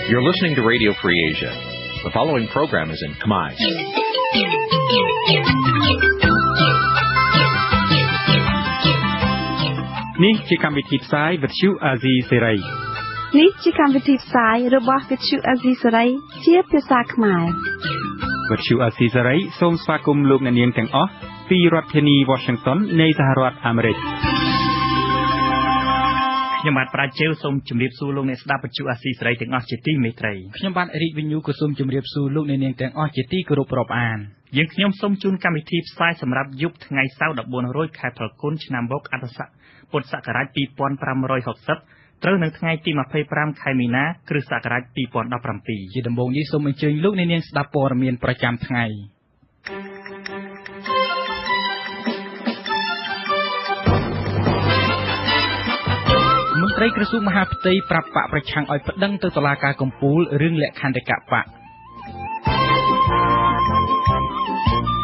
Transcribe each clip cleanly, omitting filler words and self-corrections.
You're listening to Radio Free Asia. The following program is in Khmer. នេះជាកម្មវិធីផ្សាយវិទ្យុអាស៊ីសេរី នេះជាកម្មវិធីផ្សាយរបស់វិទ្យុអាស៊ីសេរីជាភាសាខ្មែរវិទ្យុអាស៊ីសេរីសូមស្វាគមន៍លោកអ្នកនាងទាំងអស់ពីរដ្ឋធានី Washington នៃសហរដ្ឋអាមេរិកខ្ញុំបាទប្រាជ្ញាសូមជម្រាបសួរលោកអ្នកស្ដាប់វិទ្យុអាស៊ីសេរីទាំងអស់ជាទីមេត្រីខ្ញុំបាទរីកវិញ្ញូក៏សូមជម្រាបសួរលោកអ្នកនាងទាំងអស់ជាទីគោរពរាប់អានយើងខ្ញុំសូមជូនកម្មវិធីផ្សាយសម្រាប់យប់ថ្ងៃសៅរ៍ 14 រោចខែផលគុណឆ្នាំបកអត្តស័កពុទ្ធសករាជ 2560 ត្រូវនៅថ្ងៃទី 25 ខែមីនា គ្រិស្តសករាជ 2017 ជាដំបូងនេះសូមអញ្ជើញលោកអ្នកនាងស្ដាប់ព័ត៌មានប្រចាំថ្ងៃមន្ត្រីក្រសួងមហាផ្ទៃប្រាប់បកប្រឆាំងឲ្យប្តឹងទៅតុលាការកំពូលរឿងលក្ខន្តិកៈបក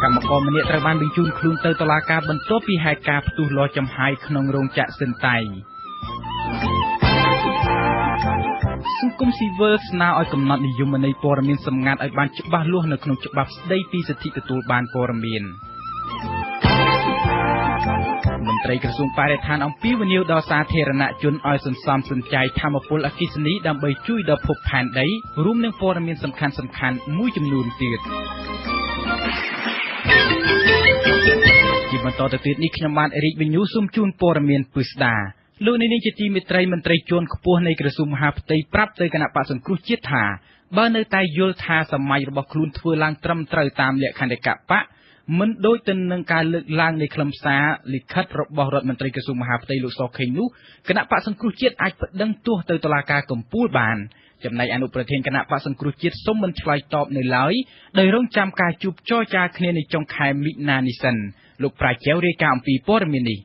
កម្មករម្នាក់ត្រូវបានបញ្ជូនខ្លួនទៅតុលាការបន្ទាប់ពីហេតុការណ៍ផ្ទុះលោចំហាយក្នុងរោងចក្រស៊ិនតៃសង្គមស៊ីវិលស្នើឲ្យកំណត់និយមន័យព័ត៌មានសម្ងាត់ឲ្យបានច្បាស់លាស់នៅក្នុងច្បាប់ស្តីពីសិទ្ធិទទួលបានព័ត៌មានមន្ត្រីក្រសួងបរិស្ថានអំពាវនាវដល់សាធារណជនឲ្យសន្សំសំចៃថាមពលអគ្គិសនីដើម្បីជួយដល់ភពផែនដីរួមនឹងព័ត៌មានសំខាន់ៗមួយចំនួនទៀតជាបន្តទៅទៀតនេះខ្ញុំបានរីកវិញ្ញូសូមជូនព័ត៌មានពិស្ដាលោកនាងជាទីមេត្រីមន្ត្រីជាន់ខ្ពស់នៃក្រសួងមហាផ្ទៃប្រាប់ទៅគណៈបក្សសង្គ្រោះជាតិថាបើនៅតែយល់ថាសម័យរបស់ខ្លួនធ្វើឡើងត្រឹមត្រូវតាមលក្ខន្តិកៈបកមិនដូចទៅនឹងការលើកឡើងនៃខ្លឹមសារលិខិតរបស់រដ្ឋមន្ត្រីក្រសួងមហាផ្ទៃលោកសខេងនោះគណៈបក្សសង្គ្រោះជាតិអាចប្តឹងទោសទៅតុលាការកំពូលបានចំណែកអនុប្រធានគណៈបក្សសង្គ្រោះជាតិសូមមិនឆ្លើយតបនៅឡើយដោយរងចាំការជួបចរចាគ្នានៅចុងខែមិនិនានេះសិនលោកប្រាជ្ញារាយការណ៍អំពីព័ត៌មាននេះ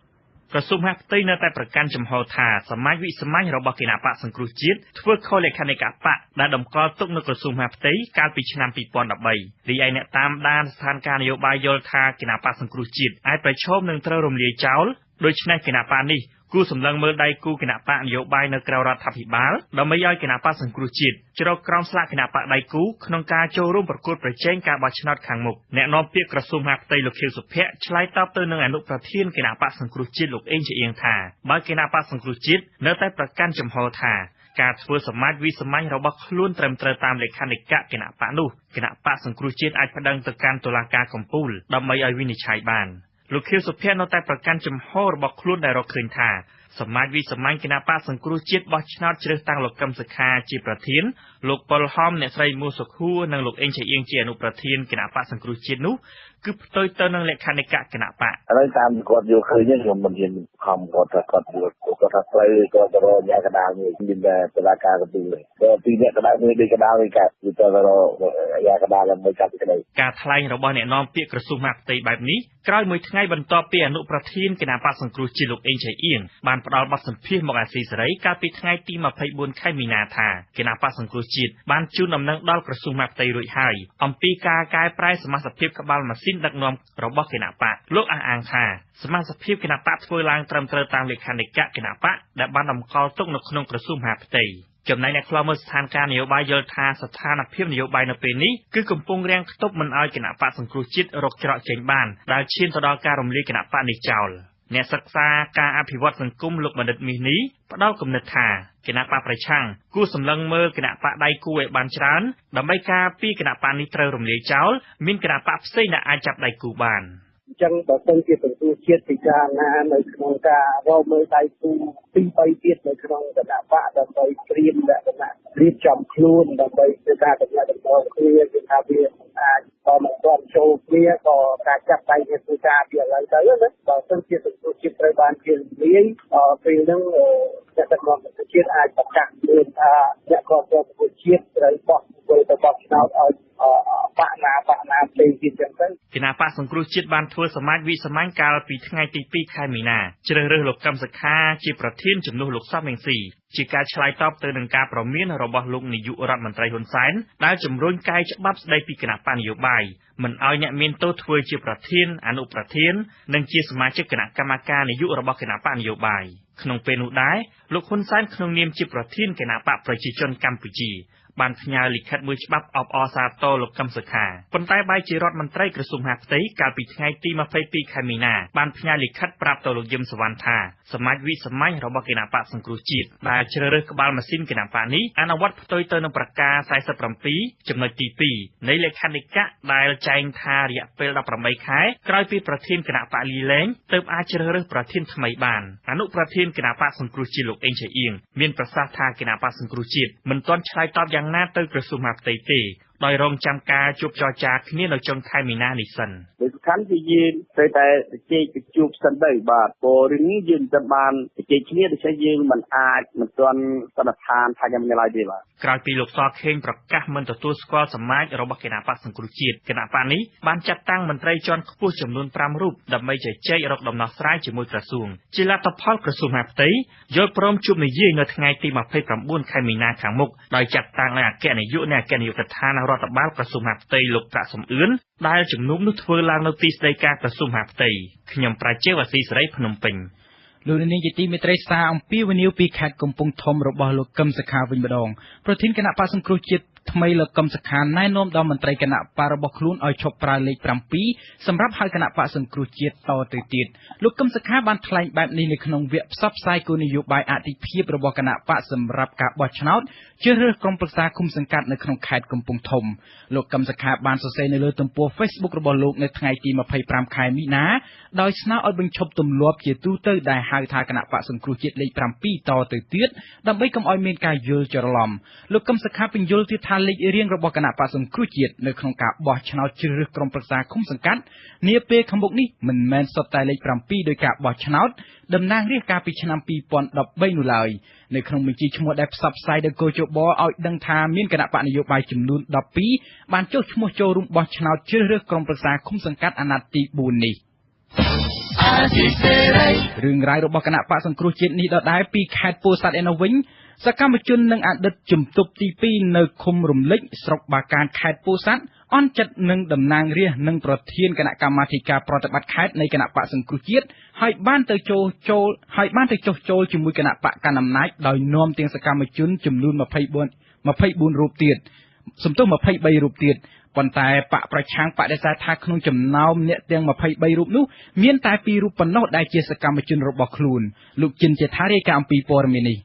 ក្រសួងមហាផ្ទៃនៅតែប្រកាន់ចំហថាសមាជវិសាមញ្ញរបស់គណៈបក្សសង្គ្រោះជាតិធ្វើខុសលក្ខន្តិកៈបកដែលតម្កល់ទុកនៅក្រសួងមហាផ្ទៃកាលពីឆ្នាំ 2013 រីឯអ្នកតាមដានស្ថានភាពនយោបាយយល់ថាគណៈបក្សសង្គ្រោះជាតិអាចប្រឈមនឹងត្រូវរំលាយចោលដូច្នេះគណៈបកនេះគូសម្លឹងមើលដៃគូគណៈបកនយោបាយនៅក្រៅរដ្ឋាភិបាលដើម្បីឲ្យគណៈបក្សសង្គ្រោះជាតិជ្រកក្រោមស្លាកគណៈបកដៃគូក្នុងការចូលរួមប្រកួតប្រជែងការបោះឆ្នោតខាងមុខអ្នកនាំពាក្យក្រសួងមហាផ្ទៃលោកខៀវសុភ័ក្រឆ្លើយតបទៅនឹងអនុប្រធានគណៈបក្សសង្គ្រោះជាតិលោកអេងជាអៀងថាបើគណៈបក្សសង្គ្រោះជាតិនៅតែប្រកាន់ចំហថាការធ្វើសមាជវិសាមញ្ញរបស់ខ្លួនត្រឹមត្រូវតាមលក្ខន្តិកៈគណៈបកនោះគណៈបក្សសង្គ្រោះជាតិអាចប្តឹងទៅកាន់តុលាការកំពូលដើម្បីឲ្យវិនិច្ឆ័យបានលោកខៀវសុភ័ក្រនៅតែប្រកាន់ចំហរបស់ខ្លួនដែលរកឃើញថាសមាជវិសាមញ្ញគណៈបក្សសង្គ្រោះជាតិបោះឆ្នោតជ្រើសតាំងលោកកឹមសុខាជាប្រធានលោកប៉ុលហំអ្នកស្រីមួសុខួរនិងលោកអេងឆៃអៀងជាអនុប្រធានគណៈបក្សសង្គ្រោះជាតិនោះគឺផ្ទុយទៅនឹងលក្ខន្តិកៈគណៈបកហើយតាមគាត់យកឃើញខ្ញុំមិនហ៊ានខំគាត់ថាគាត់យកគាត់ថាផ្លូវគាត់ទៅរកអ្នកកណ្ដាលនេះមានតែតុលាការកំពូលទេពីអ្នកកណ្ដាលនេះដូចកណ្ដាលនេះកាត់គឺទៅរកអ្នកកណ្ដាលដើម្បីកាត់ក្តីការថ្លែងរបស់អ្នកនាំពាក្យក្រសួងមហាផ្ទៃបែបនេះក្រោយមួយថ្ងៃបន្ទាប់ពីអនុប្រធានគណៈបក្សសង្គ្រោះជាតិលោកអេងឆៃអៀងបានផ្ដល់បទសម្ភាសន៍មកអាស៊ីសេរីកាលពីថ្ងៃទី 24 ខែមីនាថាគណៈបក្សសង្គ្រោះជាតិបានជូនដំណឹងដល់ក្រសួងមហាផ្ទៃរួចហើយអំពីការកែប្រែសមាសភាពក្បាលម៉ាស៊ីនដឹកនាំរបស់គណៈបកលោកអះអាងថាសមាជភាពគណៈបកធ្វើឡើងត្រឹមត្រូវតាមលក្ខន្តិកៈគណៈបកដែលបានតម្កល់ទុកនៅក្នុងក្រសួងមហាផ្ទៃចំណែកអ្នកខ្លោមើលស្ថានភាពនយោបាយយល់ថាស្ថានភាពនយោបាយនៅពេលនេះគឺកំពុងរាំងខ្ទប់មិនឲ្យគណៈបកសង្គ្រោះជាតិរកច្រកចេញបានដែលឈានទៅដល់ការរំលាយគណៈបកនេះចោលអ្នកសិក្សាការអភិវឌ្ឍសង្គមលោកបណ្ឌិតមាសនេះផ្ដល់គំនិតថាគណៈបកប្រឆាំងគួរសម្លឹងមើលគណៈបកដៃគូឲ្យបានច្រើនដើម្បីការពារគណៈបកនេះត្រូវរំលាយចោលមានគណៈបកផ្សេងដែលអាចចាប់ដៃគូបានអញ្ចឹងបើសិនជាសង្គ្រោះជាតិពិចារណានៅក្នុងការរកមើលដៃគូ2 3ទៀតនៅក្នុងគណៈបកដើម្បីត្រៀមលក្ខណៈរៀបចំខ្លួនដើម្បីធ្វើការដំណើរគ្នាគឺថាវាអាចតមកគាត់ចូលគ្នាក៏ការចាប់ដៃគ្នាធ្វើការពីឥឡូវទៅណាបើសិនជាសង្គ្រោះជាតិត្រូវបានជាលាយពេលហ្នឹងអ្នកដឹកនាំប្រទេសជាតិអាចប្រកាសមានថាអ្នកគ្រប់គ្រងប្រទេសជាតិត្រូវបោះទៅបោះឆ្នោតឲ្យបកណាផ្សេងទៀតចឹងទៅគណៈបក្សសង្គ្រោះជាតិបានធ្វើសមាជវិសាមញ្ញកាលពីថ្ងៃទី 2 ខែមីនាជ្រើសរើសលោកកឹមសុខាជាប្រធានជំនួសលោកសំរងស៊ីជាការឆ្លើយតបទៅនឹងការប្រមានរបស់លោកនាយករដ្ឋមន្ត្រីហ៊ុនសែនដែលជំរុញកែច្បាប់ស្តីពីគណៈបកនយោបាយមិនឲ្យអ្នកមានទោសធ្វើជាប្រធានអនុប្រធាននិងជាសមាជិកគណៈកម្មការនយោបាយរបស់គណៈបកនយោបាយក្នុងពេលនោះដែរលោកហ៊ុនសែនក្នុងនាមជាប្រធានគណៈបកប្រជាជនកម្ពុជា បានផ្ញើលិខិតមួយច្បាប់អបអរសាទរលោកកឹមសុខាប៉ុន្តែបែរជារដ្ឋមន្ត្រីក្រសួងមហាផ្ទៃកាលពីថ្ងៃទី22ខែមីនាបានផ្ញើលិខិតប្រាប់ទៅលោកយឹមសុវណ្ណថាសមាជវិសម័យរបស់គណៈបកសង្គ្រោះជាតិដែលជ្រើសរើសក្បាលម៉ាស៊ីនគណៈបកនេះអនុវត្តផ្ទុយទៅនឹងប្រការ47ចំណុចទី2នៃលក្ខន្តិកៈដែលចែងថារយៈពេល18ខែក្រោយពីប្រធានគណៈបកលីលែងទើបអាចជ្រើសរើសប្រធានថ្មីបានអនុប្រធានគណៈបកសង្គ្រោះជាតិលោកអេងឆៃអៀងមានប្រសាសន៍ថាគណៈបកសង្គ្រោះជាតិមិនទាន់ឆ្លើយតបយ៉ាងណាទៅក្រសួងមហាផ្ទៃទេដោយរងចាំការជួបចរចាគ្នានៅចុងខែមីនានេះសិនដោយសំខាន់គឺយើងត្រូវតែជែកទៅជួបសិនទៅបាទព្រោះរឿងនេះយើងមិនបានជែកគ្នាដូចជាយើងមិនអាចមិនទាន់សន្និដ្ឋានថាយ៉ាងណាឡើយទេបាទក្រោយពីលោកសខេងប្រកាសមិនទទួលស្គាល់សមាជរបស់គណៈបកសង្គ្រោះជាតិគណៈបកនេះបានចាត់តាំងមន្ត្រីជាន់ខ្ពស់ចំនួន5រូបដើម្បីជជែករកដំណោះស្រាយជាមួយក្រសួងជាលទ្ធផលក្រសួងមហាផ្ទៃយល់ព្រមជួបនិយាយនៅថ្ងៃទី29ខែមីនាខាងមុខដោយចាត់តាំងឲ្យអគ្គនាយកនៃអគ្គនាយកដ្ឋានរដ្ឋបាលក្រសួងមហាផ្ទៃលោកប្រាក់សំអឿនដែលជំនុំនោះធ្វើឡើងនៅទីស្តីការក្រសួងមហាផ្ទៃខ្ញុំប្រជាវ៉ាស៊ីសេរីភ្នំពេញលោកនាងជាទីមេត្រីសារអំពីវិនិយោគពីខេត្តកំពង់ធំរបស់លោកកឹមសុខាវិញម្ដងប្រធានគណៈបក្សសង្គ្រោះជាតិថ្មីលោកកឹមសុខាណែនាំដល់មន្ត្រីគណៈបករបស់ខ្លួនឲ្យឈប់ប្រើលេខ7សម្រាប់ហៅគណៈបក្សសង្គ្រោះជាតិតទៅទៀតលោកកឹមសុខាបានថ្លែងបែបនេះនៅក្នុងវគ្គផ្សព្វផ្សាយគោលនយោបាយអតិភិបរបស់គណៈបកសម្រាប់ការបោះឆ្នោតជ្រើសរើសក្រុមប្រឹក្សាឃុំសង្កាត់នៅក្នុងខេត្តកំពង់ធំលោកកឹមសុខាបានសរសេរនៅលើទំព័រ Facebook របស់លោកនៅថ្ងៃទី25ខែមីនាដោយស្នើឲ្យបញ្ឈប់ទម្លាប់ជាទូទៅដែលហៅថាគណៈបកសង្គ្រោះជាតិលេខ7តទៅទៀតដើម្បីកុំឲ្យមានការយល់ច្រឡំលោកកឹមសុខាបញ្យល់ទៀតថាលេខរៀងរបស់គណៈបក្សសង្គ្រោះជាតិនៅក្នុងការបោះឆ្នោតជ្រើសរើសក្រុមប្រឹក្សាឃុំសង្កាត់នាពេលខាងមុខនេះមិនមែនសុទ្ធតែលេខ7ដោយការបោះឆ្នោតតំណាងរាស្ត្រកាលពីឆ្នាំ2013នោះឡើយនៅក្នុងបញ្ជីឈ្មោះដែលផ្សព្វផ្សាយដោយគយជបឲ្យដឹងថាមានគណៈបកនយោបាយចំនួន12បានចុះឈ្មោះចូលរួមបោះឆ្នោតជ្រើសរើសក្រុមប្រឹក្សាឃុំសង្កាត់អាណត្តិទី4នេះរឿងរ៉ាវរបស់គណៈបកសង្គ្រោះជាតិនេះដដែលពីខេត្តពោធិ៍សាត់ឯនោះវិញសកម្មជននិងអតីតជំទប់ទី2នៅឃុំរំលេចស្រុកបាកានខេត្តពោធិ៍សាត់អន់ចិត្តនឹងតំណាងរាស្ត្រនិងប្រធានគណៈកម្មាធិការប្រតិបត្តិខេត្តនៃគណៈបកសង្គ្រោះជាតិហើយបានទៅចុះចូលជាមួយគណៈបកកណ្ដាលអំណាចដោយនាំទាំងសកម្មជនចំនួន24រូបទៀត23រូបទៀតប៉ុន្តែបកប្រឆាំងបដិសេធថាក្នុងចំណោមអ្នកទាំង23រូបនោះមានតែ2រូបប៉ុណ្ណោះដែលជាសកម្មជនរបស់ខ្លួនលោកចិនជាថារាយការណ៍អំពីព័ត៌មាននេះ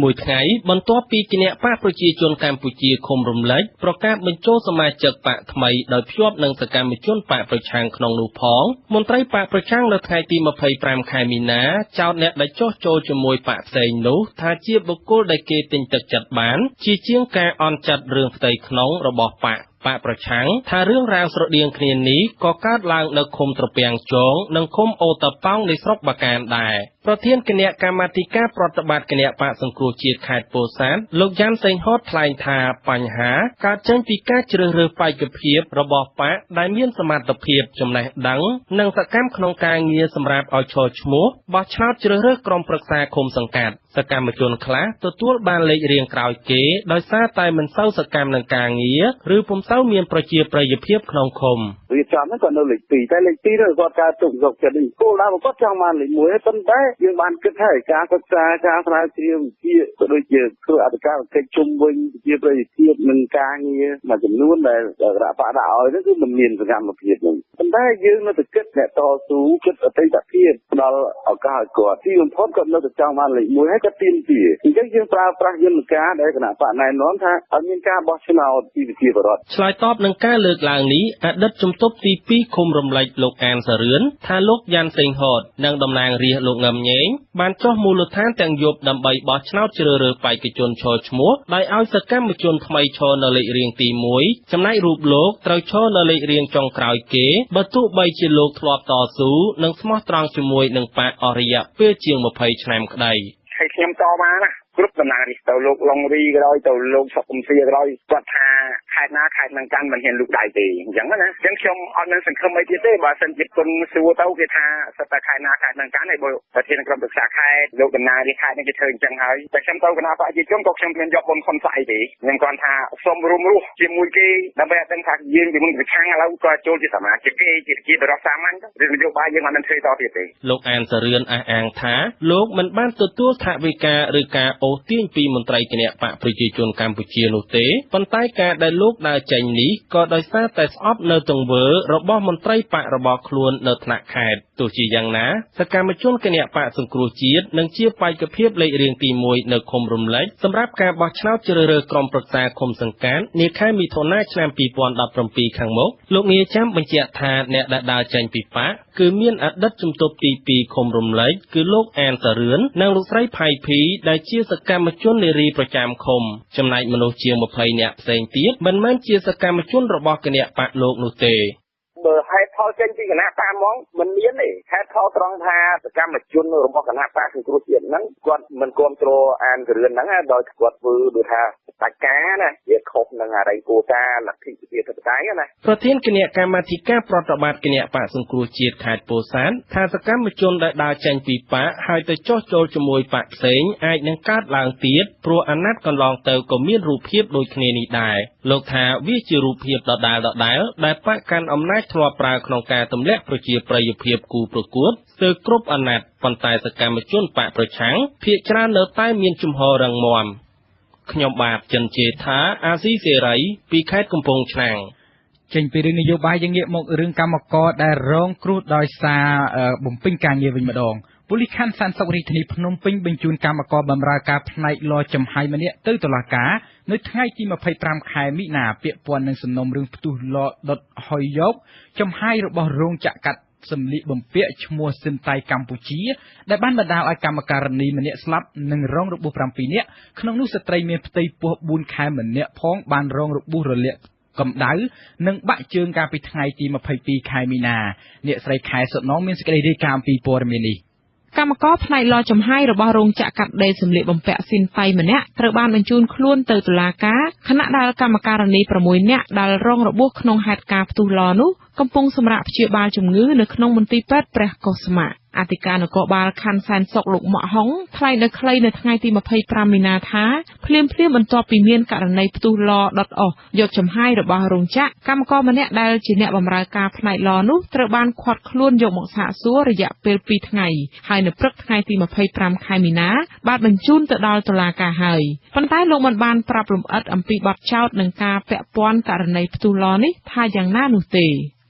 មួយថ្ងៃបន្ទាប់ពីគណៈបកប្រជាជនកម្ពុជាឃុំរំលេចប្រកាសបញ្ចូលសមាជិកបកថ្មីដោយភ្ជាប់នឹងសកម្មជនបកប្រឆាំងក្នុងនោះផងមន្ត្រីបកប្រឆាំងនៅថ្ងៃទី25ខែមីនាចោទអ្នកដែលចុះចូលជាមួយបកផ្សេងនោះថាជាបុគ្គលដែលគេទិញទឹកចិត្តបានជាជាងការអន់ចិត្តរឿងផ្ទៃក្នុងរបស់បកប្រឆាំងថារឿងរ៉ាវស្រដៀងគ្នានេះក៏កើតឡើងនៅឃុំត្រពាំងជងនិងឃុំអូតាប៉ោងនៃស្រុកបាកានដែរប្រធានគណៈកម្មាធិការប្រតិបត្តិគណៈបកសង្គ្រោះជាតិខេត្តពោធិ៍សាត់លោកយ៉ាន់សេងហតថ្លែងថាបញ្ហាកើតចេញពីការជ្រើសរើសបេក្ខភាពរបស់បកដែលមានសមត្ថភាពចំណេះដឹងនិងសកម្មក្នុងការងារសម្រាប់ឲ្យឈរឈ្មោះបោះឆ្នោតជ្រើសរើសក្រុមប្រឹក្សាឃុំសង្កាត់សកម្មជនខ្លះទទួលបានលេខរៀងក្រោយគេដោយសារតែមិនសូវសកម្មនឹងការងារឬពុំសូវមានប្រជាប្រិយភាពក្នុងឃុំវាចាំហ្នឹងក៏នៅលេខ2តែលេខ2នោះគាត់កើតទុកសុខចិត្តនេះគោលដៅរបស់គាត់ចង់បានលេខ1ប៉ុន្តែយើងបានគិតហើយការសិក្សាការស្រាវជ្រាវវិទ្យាក៏ដូចជាធ្វើអធិការកិច្ចជុំវិញជាប្រតិភាពនឹងការងារមួយចំនួនដែលរដ្ឋបដាក់ឲ្យហ្នឹងគឺមិនមានសកម្មភាពហ្នឹងប៉ុន្តែយើងនៅតែគិតអ្នកតស៊ូគិតអតីតភាពផ្ដល់ឱកាសឲ្យគាត់ទីបំផុតគាត់នៅតែចង់បានលេខ1ហើយគាត់ទាមទារអញ្ចឹងយើងប្រើប្រាស់យន្តការដែលគណៈបកណែនាំថាឲ្យមានការបោះឆ្នោតពីវិទ្យាបរដ្ឋឆ្លើយតបនឹងការលើកឡើងនេះអតីតជំទប់ទី2ឃុំរំលេចលោកអានសារឿនថាលោកយ៉ាន់សេងហតនិងតំណាងរាស្ត្រលោកងឹមញែងបានចុះមូលដ្ឋានទាំងយប់ដើម្បីបោះឆ្នោតជ្រើសរើសបេក្ខជនឈរឈ្មោះដោយឲ្យសកម្មជនថ្មីឈរនៅលេខរៀងទី1ចំណែករូបលោកត្រូវឈរនៅលេខរៀងចុងក្រោយគេបើទោះបីជាលោកធ្លាប់តស៊ូនិងស្មោះត្រង់ជាមួយនឹងបកអស់រយៈពេលជាង20ឆ្នាំក្តីហើយខ្ញុំតបមកណាគ្រប់ដំណើរនេះទៅលោកឡុងរីក៏ដោយទៅលោកសុកកំសៀក៏ដោយគាត់ថាខេត្តណាខេត្តនឹងកាន់មិនហ៊ានលូកដៃទេអញ្ចឹងណាអញ្ចឹងខ្ញុំអត់មានសង្ឃឹមអីទៀតទេបើសិនជាគុណសួរទៅគេថាសិតតែខេត្តណាខេត្តនឹងកាន់ហើយបើប្រធានក្រុមប្រឹក្សាខេត្តលោកដំណើរនេះខេត្តនេះគេធ្វើអញ្ចឹងហើយតែខ្ញុំទៅគណៈបព្វជិជនក៏ខ្ញុំគ្មានយកបុណ្យខុនស្អីទេខ្ញុំគាត់ថាសូមរួមរស់ជាមួយគេដើម្បីឲ្យដឹងថាយើងពីមុនប្រឆាំងឥឡូវក៏ចូលជាសមាជិកគេជាបរិបទសាមញ្ញឬនយោបាយយើងអត់នឹងធ្វើតទៀតទេលោកអានសារឿនអះអាងថាលោកមិនបានទទួលថវិកាឬការអូ ទាញពីមន្ត្រីគណៈបកប្រជាជនកម្ពុជានោះទេប៉ុន្តែការដែលលោកដើរចេញនេះក៏ដោយសារតែស្អប់នៅទង្វើរបស់មន្ត្រីបករបស់ខ្លួននៅថ្នាក់ខេត្តទោះជាយ៉ាងណាសកម្មជនគណៈបកសង្គ្រោះជាតិនឹងជាបេក្ខភាពលេខរៀងទី1នៅឃុំរំលែកសម្រាប់ការបោះឆ្នោតជ្រើសរើសក្រុមប្រឹក្សាឃុំសង្កាត់នាខែមិថុនាឆ្នាំ2017ខាងមុខលោកនាយចាំបញ្ជាក់ថាអ្នកដែលដើរចេញពីបកគឺមានអតីតជំទប់ទី2ឃុំរំលែកគឺលោកអានសារឿននិងលោកស្រីផៃភីដែលជាសកម្មជននារីប្រចាំឃុំចំណែកមនុស្សជាង20នាក់ផ្សេងទៀតមិនមែនជាសកម្មជនរបស់គណៈបកលោកនោះទេបើហេតុផលចេញពីគណៈបកហ្មងមិនមានទេហេតុផលត្រង់ថាសកម្មជនរបស់គណៈបកសង្គ្រោះជាតិហ្នឹងគាត់មិនគ្រប់គ្រងអានគ្រឿនហ្នឹងដោយគាត់ធ្វើដូចថាបច្ចាណាវាខុសនឹងអរិយគោតាលទ្ធិប្រជាធិបតេយ្យណាប្រធានគណៈកម្មាធិការប្រតិបត្តិគណៈបកសង្គ្រោះជាតិខេត្តពោធិ៍សាត់ថាសកម្មជនដែលដើរចេញពីបកហើយទៅចោះចូលជាមួយបកផ្សេងអាចនឹងកើតឡើងទៀតព្រោះអាណត្តិកន្លងទៅក៏មានរូបភាពដូចគ្នានេះដែរលោកថាវាជារូបភាពដដែលដែលបកកាន់អំណាចធ្លាប់ប្រើក្នុងការទម្លាក់ប្រជាប្រិយភាពគូប្រកួតស្ទើរគ្រប់អាណត្តិប៉ុន្តែសកម្មជនបកប្រឆាំងភាគច្រើននៅតែមានជំហររឹងមាំខ្ញុំបាទចិនជេថាអាស៊ីសេរីពីខេត្តកំពង់ឆ្នាំងចេញពីរឿងនយោបាយយើងងាកមករឿងកម្មករដែលរងគ្រោះដោយសារបំពេញការងារវិញម្ដងប៉ូលីសខណ្ឌសែនសុខរាជធានីភ្នំពេញបញ្ជូនកម្មករបម្រើការផ្នែកលចំហាយម្នាក់ទៅតុលាការនៅថ្ងៃទី25ខែមិនិនាពាក់ព័ន្ធនឹងសំណុំរឿងផ្ទុះលដុតហុយយកចំហាយរបស់រោងចក្រកាត់សម្លៀកបំពាក់ឈ្មោះសិនតៃកម្ពុជាដែលបានបណ្ដាលឲ្យកម្មការិនីម្នាក់ស្លាប់និងរងរបួស7នាក់ក្នុងនោះស្ត្រីមានផ្ទៃពោះ4ខែម្នាក់ផងបានរងរបួសរលាកកម្ដៅនិងបាក់ជើងកាលពីថ្ងៃទី22ខែមីនាអ្នកស្រីខែសុណងមានសេចក្តីរាយការណ៍អំពីព័ត៌មាននេះកម្មករផ្នែកលចំហាយរបស់រោងចក្រកាត់ដេរសម្លៀកបំពាក់ស៊ីនតៃម្នាក់ត្រូវបានបញ្ជូនខ្លួនទៅតុលាការខណៈដែលកម្មការិនី6នាក់ដែលរងរបួសក្នុងហេតុការណ៍ផ្ទុះលនោះកំពុងសម្រាកព្យាបាលជំងឺនៅក្នុងមន្ទីរពេទ្យព្រះកុសុមាអធិការនគរបាលខណ្ឌសែនសុខលោកម៉ាក់ហុងថ្លែងដោយខ្លីនៅថ្ងៃទី25មីនាថាភ្លាមបន្ទាប់ពីមានករណីផ្ទុះលដុតអស់យកចំហាយរបស់រោងចក្រកម្មករម្នាក់ដែលជាអ្នកបម្រើការផ្នែកលនោះត្រូវបានឃាត់ខ្លួនយកមកសាកសួររយៈពេល2ថ្ងៃហើយនៅព្រឹកថ្ងៃទី25ខែមីនាបានបញ្ជូនទៅដល់តុលាការហើយប៉ុន្តែលោកមិនបានប្រាប់លម្អិតអំពីបទចោទនិងការពាក់ព័ន្ធករណីផ្ទុះលនេះថាយ៉ាងណានោះទេ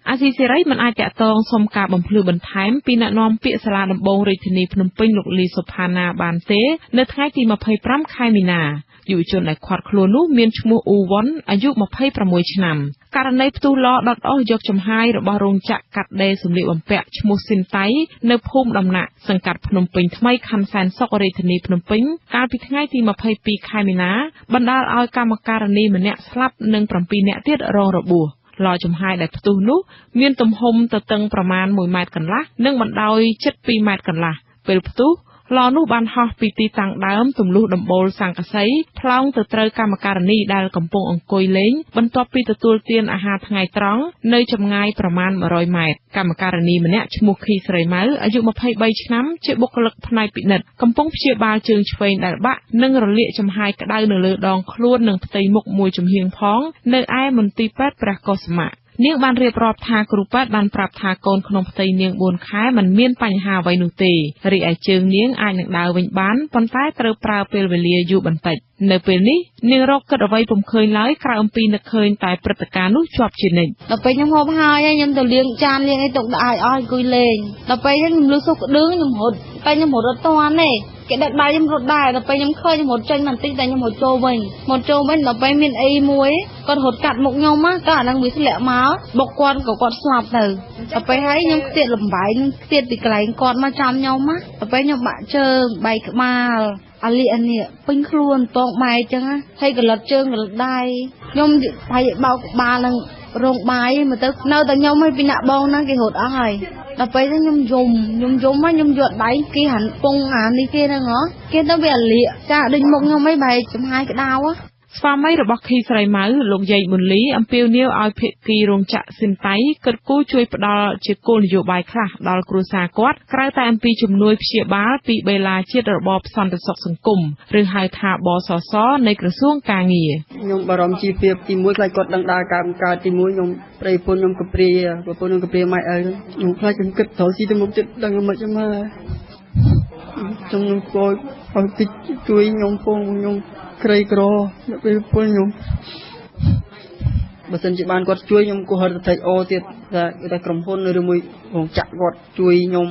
អាស៊ីសេរីមិនអាចតាក់ទងសុំការបំភ្លឺបន្ថែមពីអ្នកនាំពាក្យសាលាដំបងរាជធានីភ្នំពេញលោកលីសុផាណាបានទេនៅថ្ងៃទី25ខែមីនាយុវជនដែលឃាត់ខ្លួននោះមានឈ្មោះអ៊ូវ៉ុនអាយុ26ឆ្នាំករណីផ្ទុះលដុតអស់យកចំហាយរបស់រោងចក្រកាត់ដេរសម្លៀកបំពាក់ឈ្មោះស៊ីនតៃនៅភូមិដំណាក់សង្កាត់ភ្នំពេញថ្មីខណ្ឌសែនសុខរាជធានីភ្នំពេញកាលពីថ្ងៃទី22ខែមីនាបណ្ដាលឲ្យកម្មការិនីម្នាក់ស្លាប់និង7នាក់ទៀតរងរបួសឡចំហាយដែលផ្ទុះនោះមានទំហំទទឹងប្រមាណ1ម៉ែត្រកន្លះនិងបណ្ដោយជិត2ម៉ែត្រកន្លះពេលផ្ទុះឡនោះបានហោះពីទីតាំងដើមទម្លុះដំបូលសង្កសីថ្លោងទៅត្រូវកម្មការិនីដែលកំពុងអង្គុយលេងបន្ទាប់ពីទទួលទានអាហារថ្ងៃត្រង់នៅចម្ងាយប្រមាណ100ម៉ែត្រកម្មការិនីម្នាក់ឈ្មោះខីស្រីម៉ៅអាយុ23ឆ្នាំជាបុគ្គលិកផ្នែកពិនិត្យកំពុងព្យាបាលជើងឆ្វេងដែលបាក់និងរលាកចំហាយក្តៅនៅលើដងខ្លួននិងផ្ទៃមុខមួយចំហៀងផងនៅឯមន្ទីរពេទ្យព្រះកុសុមានាងបានរៀបរាប់ថាគ្រូពេទ្យបានប្រាប់ថាកូនក្នុងផ្ទៃនាង4ខែមិនមានបញ្ហាអ្វីនោះទេរីឯជើងនាងអាចនឹងដើរវិញបានប៉ុន្តែត្រូវប្រើពេលវេលាយូរបន្តិចនៅពេលនេះនាងរកគិតអ្វីពុំឃើញឡើយក្រៅអំពីនឹកឃើញតែព្រឹត្តិការណ៍នោះជាប់ជានិច្ចដល់ពេលខ្ញុំហូបហើយខ្ញុំទៅលាងចានលាងអីទុកដាក់ឲ្យអង្គុយលេងដល់ពេលខ្ញុំលឺសុខក្តឹងខ្ញុំរត់តែខ្ញុំរត់អត់ទាន់ទេគេដាក់ដៃខ្ញុំរត់ដែរដល់ពេលខ្ញុំឃើញខ្ញុំរត់ចេញបន្តិចតែខ្ញុំរត់ចូលវិញដល់ពេលមានអីមួយគាត់រត់កាត់មុខខ្ញុំក៏អានឹងវាធ្លាក់មកបុកគាត់ក៏គាត់ស្លាប់ទៅដល់ពេលហើយខ្ញុំខ្ទាតលំបែងខ្ទាតពីកន្លែងគាត់មកចាំខ្ញុំដល់ពេលខ្ញុំបាក់ជើងបែកក្បាលអាលីអានេះពេញខ្លួនតងបែកអញ្ចឹងហើយកលិតជើងកលិតដៃខ្ញុំបាយបោកក្បាលនឹងរោងបាយមកទៅនៅតែខ្ញុំឲ្យពីអ្នកបងហ្នឹងគេរត់អស់ហើយដល់ពេលខ្ញុំយំខ្ញុំយកដៃគេហាន់ពងអានេះគេហ្នឹងហ៎គេទៅវាលាកចាដេញមុខខ្ញុំអីបែកចំហាយក្តៅស្វាមីរបស់ខីស្រីម៉ៅលោកយាយមុនលីអំពាវនាវឲ្យភាគីរោងចក្រស៊ីនតៃគិតគូរជួយផ្ដល់ជាគោលនយោបាយខ្លះដល់គ្រួសារគាត់ក្រៅតែអំពីជំនួយព្យាបាលពីបេឡាជាតិរបបសន្តិសុខសង្គមឬហៅថាបសសនៃក្រសួងកាងារខ្ញុំបារម្ភជីវភាពទី1ខ្លាចគាត់ដឹងដើរកើតទី1ខ្ញុំប្រិយពុនខ្ញុំកព្រាប្រពន្ធខ្ញុំកព្រាម៉ែអើខ្ញុំខ្លាចខ្ញុំគិតត្រូវស៊ីទៅមុខចិត្តដឹងមិនចាំហើយ ខ្ញុំគួរឲ្យតិចជួយខ្ញុំពងខ្ញុំក្រីក្រដល់ពេលពលខ្ញុំបើសិនជាបានគាត់ជួយខ្ញុំគួរហត់តែអូទៀតតែក្រុមហ៊ុនឬមួយរោងចក្រគាត់ជួយខ្ញុំ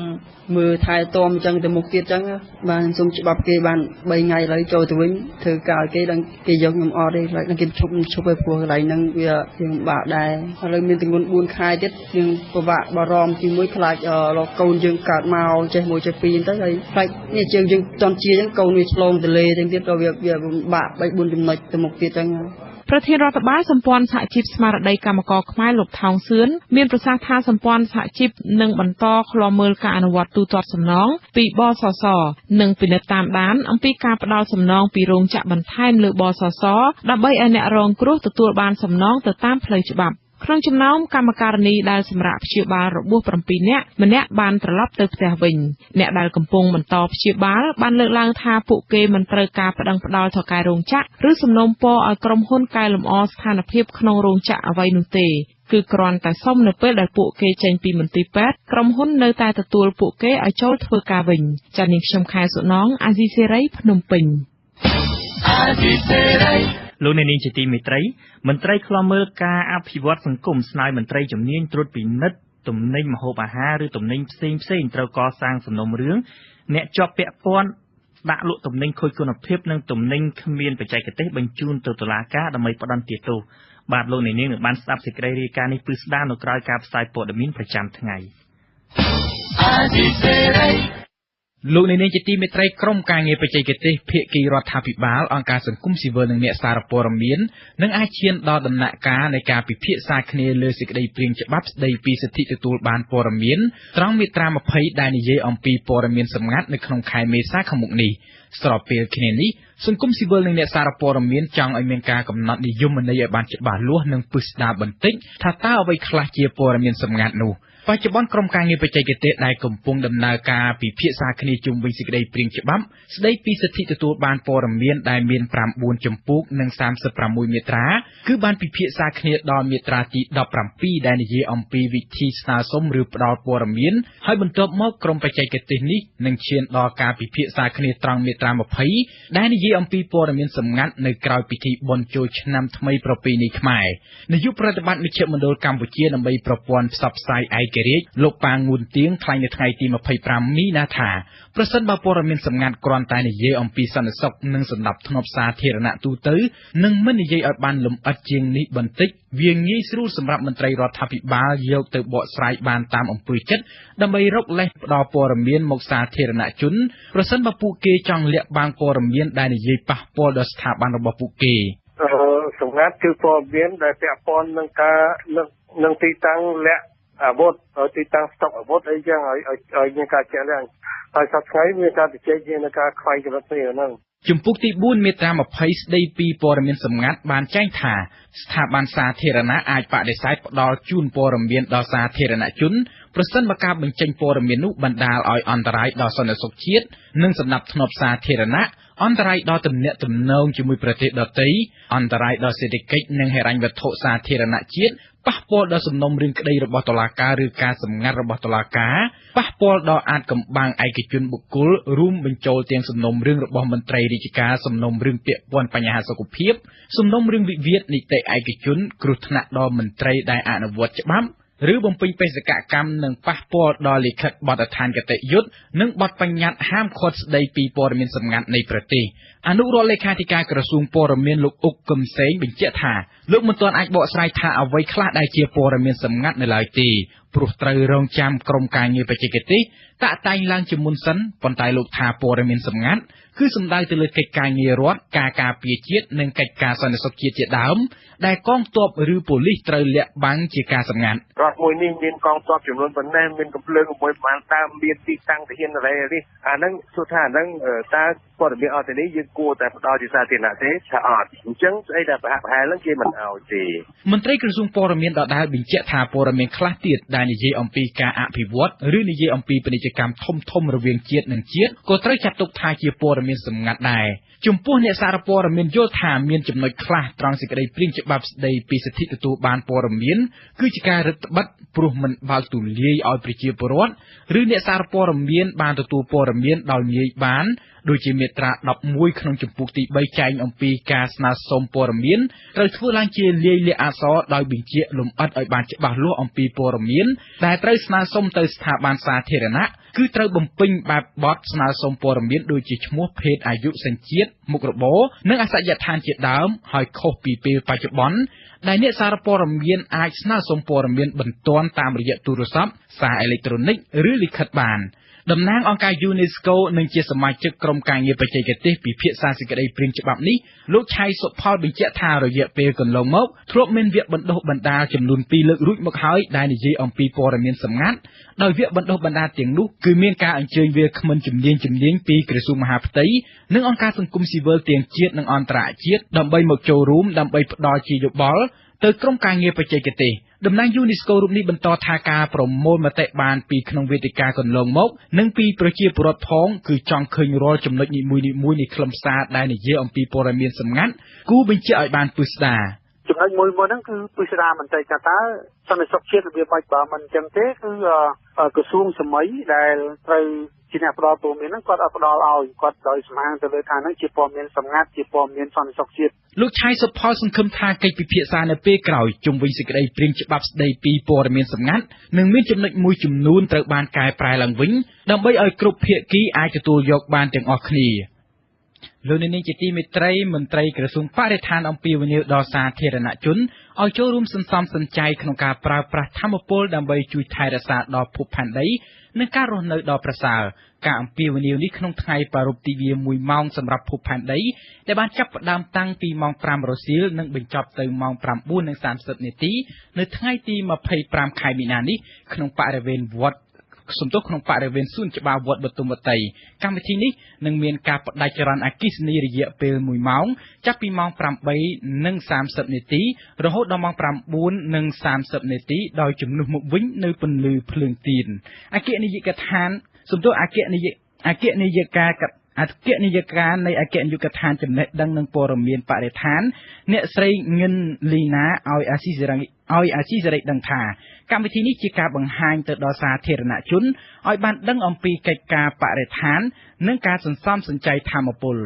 មើលថែទាំអញ្ចឹងទៅមុខទៀតអញ្ចឹងបានសុំច្បាប់គេបាន3ថ្ងៃឥឡូវចូលទៅវិញធ្វើការឲ្យគេដល់គេយកខ្ញុំអត់ទេឡើយគេឈប់ឲ្យព្រោះកន្លែងហ្នឹងវាយើងបាក់ដែរឥឡូវមានទម្ងន់4ខែទៀតយើងពិបាកបារម្ភជាមួយខ្លាចលោកកូនយើងកើតមកចេះ1ចេះ2ទៅហើយខ្លាចនេះយើងតន់ជាអញ្ចឹងកូនវាឆ្លងទលេអញ្ចឹងទៀតក៏វាបាក់3 4ចំណុចទៅមុខទៀតអញ្ចឹងប្រធានរដ្ឋបាលសម្ព័ន្ធសហជីពស្មារតីកម្មករខ្មែរលោកថោងសឿនមានប្រសាសន៍ថាសម្ព័ន្ធសហជីពនឹងបន្តឃ្លាំមើលការអនុវត្តទូទាត់សំណងពីបសសនិងពិនិត្យតាមដានអំពីការផ្ដល់សំណងពីរោងចក្របន្ថែមលើបសសដើម្បីឲ្យអ្នករងគ្រោះទទួលបានសំណងទៅតាមផ្លូវច្បាប់ក្នុងចំណោមកម្មការិនីដែលសម្រាប់ព្យាបាលរបួស7នាក់ម្នាក់បានត្រឡប់ទៅផ្ទះវិញអ្នកដែលកំពុងបន្តព្យាបាលបានលើកឡើងថាពួកគេមិនត្រូវការប្តឹងផ្តល់ថៅកែរោងចក្រឬសំណូមពរឲ្យក្រុមហ៊ុនកែលម្អស្ថានភាពក្នុងរោងចក្រអ្វីនោះទេគឺគ្រាន់តែសុំនៅពេលដែលពួកគេចេញពីមន្ទីរពេទ្យក្រុមហ៊ុននៅតែទទួលពួកគេឲ្យចូលធ្វើការវិញចា៎នាងខ្ញុំខែសុណងអាស៊ីសេរីភ្នំពេញអាស៊ីសេរីលោកអ្នកនាងជាទីមេត្រីមន្ត្រីឃ្លាំមើលការអភិវឌ្ឍសង្គមស្នើមន្ត្រីជំនាញត្រួតពិនិត្យទំនិញម្ហូបអាហារឬទំនិញផ្សេងត្រូវកសាងសំណុំរឿងអ្នកជាប់ពាក់ព័ន្ធដាក់លក់ទំនិញខូចគុណភាពនិងទំនិញគ្មានបច្ចេកទេសបញ្ជូនទៅតុលាការដើម្បីផ្តន្ទាទោសបាទលោកអ្នកនាងនឹងបានស្ដាប់សេចក្តីរាយការណ៍នេះពិស្ដារនៅក្រៅការផ្សាយព័ត៌មានប្រចាំថ្ងៃអាស៊ីសេរីលោកអ្នកនាងជាទីមេត្រីក្រុមការងារបច្ចេកទេសភាគីរដ្ឋាភិបាលអង្គការសង្គមស៊ីវិលនិងអ្នកសារព័ត៌មាននឹងអាចឈានដល់ដំណាក់កាលនៃការពិភាក្សាគ្នាលើសេចក្តីព្រាងច្បាប់ស្តីពីសិទ្ធិទទួលបានព័ត៌មានត្រង់មាត្រា20ដែលនិយាយអំពីព័ត៌មានសម្ងាត់នៅក្នុងខែមេសាខាងមុខនេះស្របពេលគ្នានេះសង្គមស៊ីវិលនិងអ្នកសារព័ត៌មានចង់ឲ្យមានការកំណត់និយមន័យឲ្យបានច្បាស់លាស់និងពិស្ដារបន្តិចថាតើអ្វីខ្លះជាព័ត៌មានសម្ងាត់នោះបច្ចុប្បន្នក្រុមការងារបច្ចេកទេសដែលកំពុងដំណើរការពិភាក្សាគ្នាជុំវិញសេចក្តីព្រាងច្បាប់ស្តីពីសិទ្ធិទទួលបានព័ត៌មានដែលមាន9ជំពូកនិង36មាត្រាគឺបានពិភាក្សាគ្នាដល់មាត្រាទី17ដែលនិយាយអំពីវិធីស្នើសុំឬផ្ដល់ព័ត៌មានហើយបន្ទាប់មកក្រុមបច្ចេកទេសនេះនឹងឈានដល់ការពិភាក្សាគ្នាត្រង់មាត្រា20ដែលនិយាយអំពីព័ត៌មានសម្ងាត់នៅក្រៅពិធីបុណ្យចូលឆ្នាំថ្មីប្រពៃណីខ្មែរនាយកប្រតិបត្តិមជ្ឈមណ្ឌលកម្ពុជាដើម្បីប្រព័ន្ធផ្សព្វផ្សាយឯករាជ្យលោកប៉ាងងួនទៀងថ្លែងនៅថ្ងៃទី25មីនាថាប្រសិនបើព័ត៌មានសម្ងាត់គ្រាន់តែនិយាយអំពីសន្តិសុខនិងសណ្ដាប់ធ្នាប់សាធារណៈទូទៅនិងមិននិយាយឲ្យបានលម្អិតជាងនេះបន្តិចវាងាយស្រួលសម្រាប់មន្ត្រីរដ្ឋាភិបាលយកទៅបកស្រាយបានតាមអំពើចិត្តដើម្បីរកលេសផ្ដល់ព័ត៌មានមកសាធារណជនប្រសិនបើពួកគេចង់លាក់បាំងព័ត៌មានដែលនិយាយប៉ះពាល់ដល់ស្ថាប័នរបស់ពួកគេសម្ងាត់គឺព័ត៌មានដែលពាក់ព័ន្ធនឹងការនឹងទីតាំងលាក់អាវុធទីតាំងស្តុកអាវុធអីចឹងឲ្យមានការជាក់លាក់ហើយសប្តាហ៍មានការជជែកគ្នានៅការខ្វែងចំណុចគ្នាហ្នឹងជំពូកទី4មាត្រា20ស្តីពីព័ត៌មានសម្ងាត់បានចែងថាស្ថាប័នសាធារណៈអាចបដិសេធផ្ដល់ជូនព័ត៌មានដល់សាធារណជនប្រសិនបើការបញ្ចេញព័ត៌មាននោះបណ្ដាលឲ្យអន្តរាយដល់សន្តិសុខជាតិនិងសណ្ដាប់ធ្នាប់សាធារណៈអន្តរាយដល់ទំនាក់ទំនងជាមួយប្រទេសដទៃអន្តរាយដល់សេដ្ឋកិច្ចនិងហិរញ្ញវត្ថុសាធារណជាតិប៉ះពាល់ដល់សំណុំរឿងក្តីរបស់តុលាការឬការសម្ងាត់របស់តុលាការប៉ះពាល់ដល់អាចកំបាំងឯកជនបុគ្គលរួមបញ្ចូលទាំងសំណុំរឿងរបស់មន្ត្រីរាជការសំណុំរឿងពាក់ព័ន្ធបញ្ហាសុខភាពសំណុំរឿងវិវាទនីតិឯកជនគ្រោះថ្នាក់ដល់មន្ត្រីដែលអនុវត្តច្បាប់ឬបំពេញបេសកកម្មនិងប៉ះពាល់ដល់លិខិតបទដ្ឋានគតិយុត្តនិងបទបញ្ញត្តិហាមឃាត់ស្តីពីព័ត៌មានសម្ងាត់នៃប្រទេសអនុរដ្ឋលេខាធិការក្រសួងព័ត៌មានលោកអុកកឹមសេងបញ្ជាក់ថាលោកមិនទាន់អាចបកស្រាយថាអ្វីខ្លះដែលជាព័ត៌មានសម្ងាត់នៅឡើយទេព្រោះត្រូវរងចាំក្រុមការងារបច្ចេកទេសតាក់តែងឡើងជាមុនសិនប៉ុន្តែលោកថាព័ត៌មានសម្ងាត់គឺសំដៅទៅលើកិច្ចការងាររដ្ឋការការពារជាតិនិងកិច្ចការសន្តិសុខជាតិជាដើមដែលកងទ័ពឬប៉ូលីសត្រូវលាក់បាំងជាការសម្ងាត់រដ្ឋមួយនេះមានកងទ័ពចំនួនប៉ុណ្ណេះមានកំភ្លើងមួយប្រមាណតាមមានទីតាំងទាហានអីនេះអាហ្នឹងសួរថាអាហ្នឹងតើព័ត៌មានអត់ទេនេះយើងគួរតែផ្ដល់ជាសាធារណៈទេថាអត់អញ្ចឹងស្អីដែលប្រហាក់ប្រហែលហ្នឹងគេមិនអោយទេមន្ត្រីក្រសួងព័ត៌មានដដែលបញ្ជាក់ថាព័ត៌មានខ្លះទៀតដែលនិយាយអំពីការអភិវឌ្ឍឬនិយាយអំពីពាណិជ្ជកម្មធំៗរវាងជាតិនិងជាតិក៏ត្រូវចាត់ទុកថាជាព័ត៌មាន មានសម្ងាត់ដែរចំពោះអ្នកសារព័ត៌មានយល់ថាមានចំណុចខ្លះត្រង់សេចក្តីព្រាងច្បាប់ស្តីពីសិទ្ធិទទួលបានព័ត៌មានគឺជាការរឹតបន្តឹងព្រោះមិនបើកទូលាយឲ្យប្រជាពលរដ្ឋឬអ្នកសារព័ត៌មានបានទទួលព័ត៌មានដោយងាយបានដូចជាមាត្រា11ក្នុងជំពូកទី3ចែងអំពីការស្នើសុំព័ត៌មានត្រូវធ្វើឡើងជាលាយលក្ខណ៍អក្សរដោយបញ្ជាក់លម្អិតឲ្យបានច្បាស់លាស់អំពីព័ត៌មានដែលត្រូវស្នើសុំទៅស្ថាប័នសាធារណៈគឺត្រូវបំពេញបែបបទស្នើសុំព័ត៌មានដូចជាឈ្មោះភេទអាយុសញ្ជាតិមុខរបរនិងអាសយដ្ឋានជាដើមហើយខុសពីពេលបច្ចុប្បន្នដែលអ្នកសារព័ត៌មានអាចស្នើសុំព័ត៌មានបន្ទាន់តាមរយៈទូរស័ព្ទសារអេឡិចត្រូនិកឬលិខិតបានតំណាងអង្គការ UNESCO និងជាសមាជិកក្រុមការងារបច្ចេកទេសពិភាក្សាសេចក្តីព្រាងច្បាប់នេះលោកឆៃសុផលបញ្ជាក់ថារយៈពេលកន្លងមកធ្លាប់មានវគ្គបណ្ដុះបណ្ដាលចំនួន2លើករួចមកហើយដែលនិយាយអំពីព័ត៌មានសម្ងាត់ដោយវគ្គបណ្ដុះបណ្ដាលទាំងនោះគឺមានការអញ្ជើញវាគ្មិនជំនាញពីក្រសួងមហាផ្ទៃនិងអង្គការសង្គមស៊ីវិលទាំងជាតិនិងអន្តរជាតិដើម្បីមកចូលរួមដើម្បីផ្ដល់ជាយោបល់ទៅក្រុមការងារបច្ចេកទេសតំណាង UNESCO រូបនេះបន្តថាការប្រមូលមតិបានពីក្នុងវេទិកាកន្លងមកនិងពីប្រជាពលរដ្ឋផងគឺចង់ឃើញរាល់ចំណុចនីមួយៗនៃខ្លឹមសារដែលនិយាយអំពីព័ត៌មានសម្ងាត់គូបញ្ជាក់ឲ្យបានពិស្ដារចំណុចមួយហ្នឹងគឺពិស្ដារបន្តិចថាតើសន្តិសុខជាតិរបៀបម៉េចបើមិនអញ្ចឹងទេគឺក្រសួងសម័យដែលត្រូវជាអ្នកផ្ដល់ព័ត៌មានហ្នឹងគាត់អត់ផ្ដល់ឲ្យគាត់ដោយស្មានទៅលើថាហ្នឹងជាព័ត៌មានសម្ងាត់ជាព័ត៌មានសន្តិសុខជាតិលោកឆៃសុផលសង្ឃឹមថាកិច្ចពិភាក្សានៅពេលក្រោយជុំវិញសេចក្តីព្រាងច្បាប់ស្តីពីព័ត៌មានសម្ងាត់នឹងមានចំណុចមួយចំនួនត្រូវបានកែប្រែឡើងវិញដើម្បីឲ្យគ្រប់ភាគីអាចទទួលយកបានទាំងអស់គ្នាលោកនាងជាទីមេត្រីមន្ត្រីក្រសួងបរិស្ថានអំពាវនាវដល់សាធារណជនឲ្យចូលរួមសន្សំសំចៃក្នុងការប្រើប្រាស់ថាមពលដើម្បីជួយថែរក្សាដល់ភពផែនដីនិងការរស់នៅដ៏ប្រសើរការអំពាវនាវនេះក្នុងថ្ងៃប្រារព្ធទិវា1ម៉ោងសម្រាប់ភពផែនដីដែលបានចាប់ផ្ដើមតាំងពីម៉ោង5រសៀលនិងបញ្ចប់ទៅម៉ោង9:30នាទីនៅថ្ងៃទី25ខែមីនានេះក្នុងបរិវេណវត្តក្នុងបរិវេណសួនច្បារវត្តបទុមវតីកម្មវិធីនេះនឹងមានការផ្ដាច់ចរន្តអគ្គិសនីរយៈពេល1ម៉ោងចាប់ពីម៉ោង8:30នាទីរហូតដល់ម៉ោង9:30នាទីដោយជំនួសមកវិញនៅពន្លឺភ្លើងទៀនអគ្គនាយកដ្ឋានអគ្គនាយកការនៃអគ្គនាយកដ្ឋានចំណេះដឹងនិងព័ត៌មានបរិស្ថានអ្នកស្រីងិនលីណាឲ្យអាស៊ីសេរីដឹងថាកម្មវិធីនេះជាការបង្ហាញទៅដល់សាធារណជនឲ្យបានដឹងអំពីកិច្ចការបរិស្ថាននិងការសន្សំសំចៃថាមពល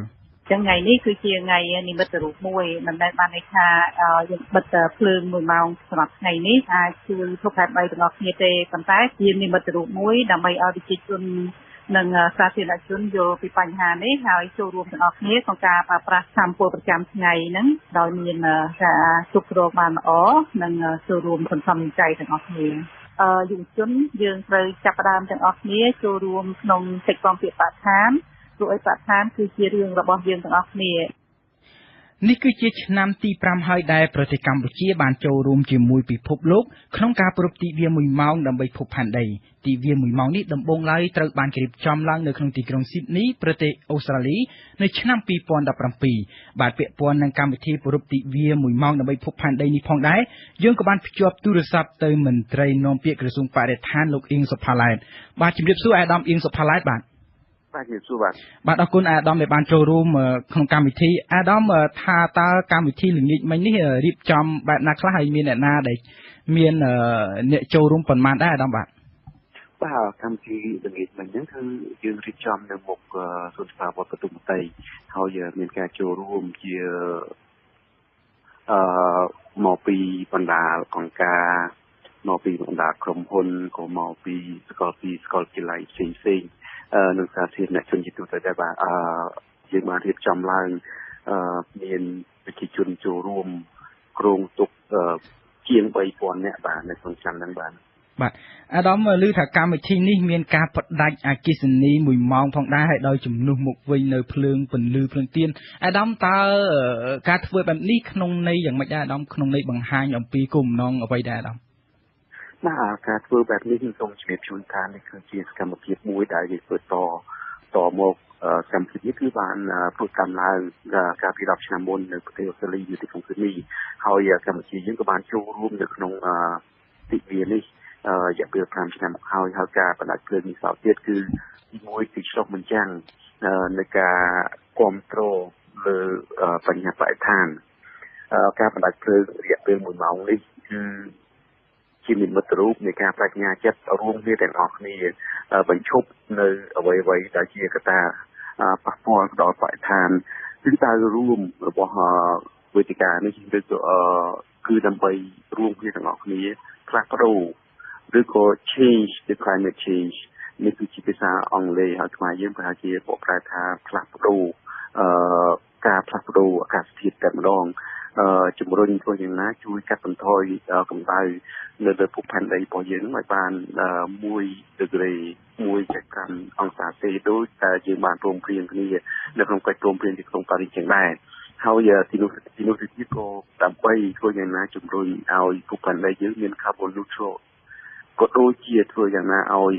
ចឹងថ្ងៃនេះគឺជាថ្ងៃនិមិត្តរូបមួយមិនដែលបានន័យថាយើងបិទភ្លើង1ម៉ោងសម្រាប់ថ្ងៃនេះអាចជួយភពផែនដីទាំងអស់គ្នាទេប៉ុន្តែជានិមិត្តរូបមួយដើម្បីឲ្យប្រជាជននិងសាធារណជនយល់ពីបញ្ហានេះហើយចូលរួមទាំងអស់គ្នាក្នុងការប្រើប្រាស់ថាមពលប្រចាំថ្ងៃហ្នឹងដោយមានការគ្រប់គ្រងបានល្អនិងចូលរួមសន្សំសំចៃទាំងអស់គ្នាយុវជនយើងត្រូវចាប់ផ្ដើមទាំងអស់គ្នាចូលរួមក្នុងកិច្ចគាំពារបរិស្ថានព្រោះឯបរិស្ថានគឺជារឿងរបស់យើងទាំងអស់គ្នានេះគឺជាឆ្នាំទី5ហើយដែលប្រទេសកម្ពុជាបានចូលរួមជាមួយពិភពលោកក្នុងការប្រារព្ធទិវា1ម៉ោងដើម្បីភពផែនដីទិវា1ម៉ោងនេះដំបូងឡើយត្រូវបានរៀបចំឡើងនៅក្នុងទីក្រុងស៊ីដនីប្រទេសអូស្ត្រាលីនៅឆ្នាំ2017បាទពាក់ព័ន្ធនឹងកម្មវិធីប្រារព្ធទិវា1ម៉ោងដើម្បីភពផែនដីនេះផងដែរយើងក៏បានភ្ជាប់ទូរស័ព្ទទៅមន្ត្រីនាំពាក្យក្រសួងបរិស្ថានលោកអ៊ីងសុផាឡែតបាទជំរាបសួរអាដាមអ៊ីងសុផាឡែតបាទបាទអរគុណអាដាមដែលបានចូលរួមក្នុងកម្មវិធីអាដាមថាតើកម្មវិធីល្ងាចមិញនេះរៀបចំបែបណាខ្លះហើយមានអ្នកណាដែលមានអ្នកចូលរួមប៉ុន្មានដែរអាដាមបាទកម្មវិធីល្ងាចមិញហ្នឹងគឺយើងរៀបចំនៅមុខសួនច្បារវត្តបទុមវតីហើយមានការចូលរួមជាមកពីបណ្ដាអង្គការមកពីបណ្ដាក្រុមហ៊ុនក៏មកពីសាកលវិទ្យាល័យផ្សេងនឹងសាធារណជនជាទូទៅដែរបាទយើងបានរៀបចំឡើងមានប្រជាជនចូលរួមក្រុងទុកជាង 3,000 នាក់បាទនៅក្នុងឆ្នាំហ្នឹងបាទអាដាមឮថាកម្មវិធីនេះមានការផ្ដាច់អគ្គិសនី1ម៉ោងផងដែរហើយដោយជំនួសមកវិញនៅភ្លើងពន្លឺភ្លើងទៀនអាដាមតើការធ្វើបែបនេះក្នុងន័យយ៉ាងម៉េចដែរអាដាមក្នុងន័យបង្ហាញអំពីគោលបំណងអ្វីដែរអាដាមការធ្វើបែបនេះខ្ញុំសូមជម្រាបជូនថានេះគឺជាសកម្មភាពមួយដែលយើងធ្វើតមកកម្មវិធីនេះគឺបានធ្វើកម្មឡើងកាលពី10ឆ្នាំមុននៅប្រទេសអូស្ត្រាលីនៅទីក្រុងស៊ីដនីហើយកម្មវិធីយើងក៏បានចូលរួមនៅក្នុងទិវានេះរយៈពេល5ឆ្នាំមកហើយការបណ្ដាច់ភ្លើងនេះសោតទៀតគឺទី1គឺឆ្លុះបញ្ចាំង ในการគ្រប់គ្រងលើបញ្ហាបរិស្ថានការបណ្ដាច់ភ្លើងរយៈពេល1ម៉ោងនេះគឺជានិមិត្តរូបនៃការបញ្ញាចិត្តរួមគ្នាទាំងអស់គ្នាបញ្ឈប់នៅអ្វីៗដែលជាកត្តាប៉ះពាល់ដល់បរិស្ថានគឺតើរួមរបស់វេទិកានេះគឺដើម្បីរួមគ្នាទាំងអស់គ្នាផ្លាស់ប្ដូរឬក៏ change the climate change នេះគឺជាភាសាអង់គ្លេសហើយខ្មែរយើងប្រហែលជាបកប្រែថាផ្លាស់ប្ដូរការផ្លាស់ប្ដូរអាកាសធាតុតែម្ដងជំរុញធ្វើយ៉ាងណាជួយកាត់បន្ថយកម្ដៅនៅលើភពផែនដីរបស់យើងឲ្យបាន1 degree 1.5 អង្សាសេដូចតែយើងបានព្រមព្រៀងគ្នានៅក្នុងកិច្ចព្រមព្រៀងទីក្រុងប៉ារីសចឹងដែរហើយទីនោះទៅទៀតក៏ដើម្បីធ្វើយ៉ាងណាជំរុញឲ្យភពផែនដីយើងមាន carbon neutral ក៏ដូចជាធ្វើយ៉ាងណាឲ្យ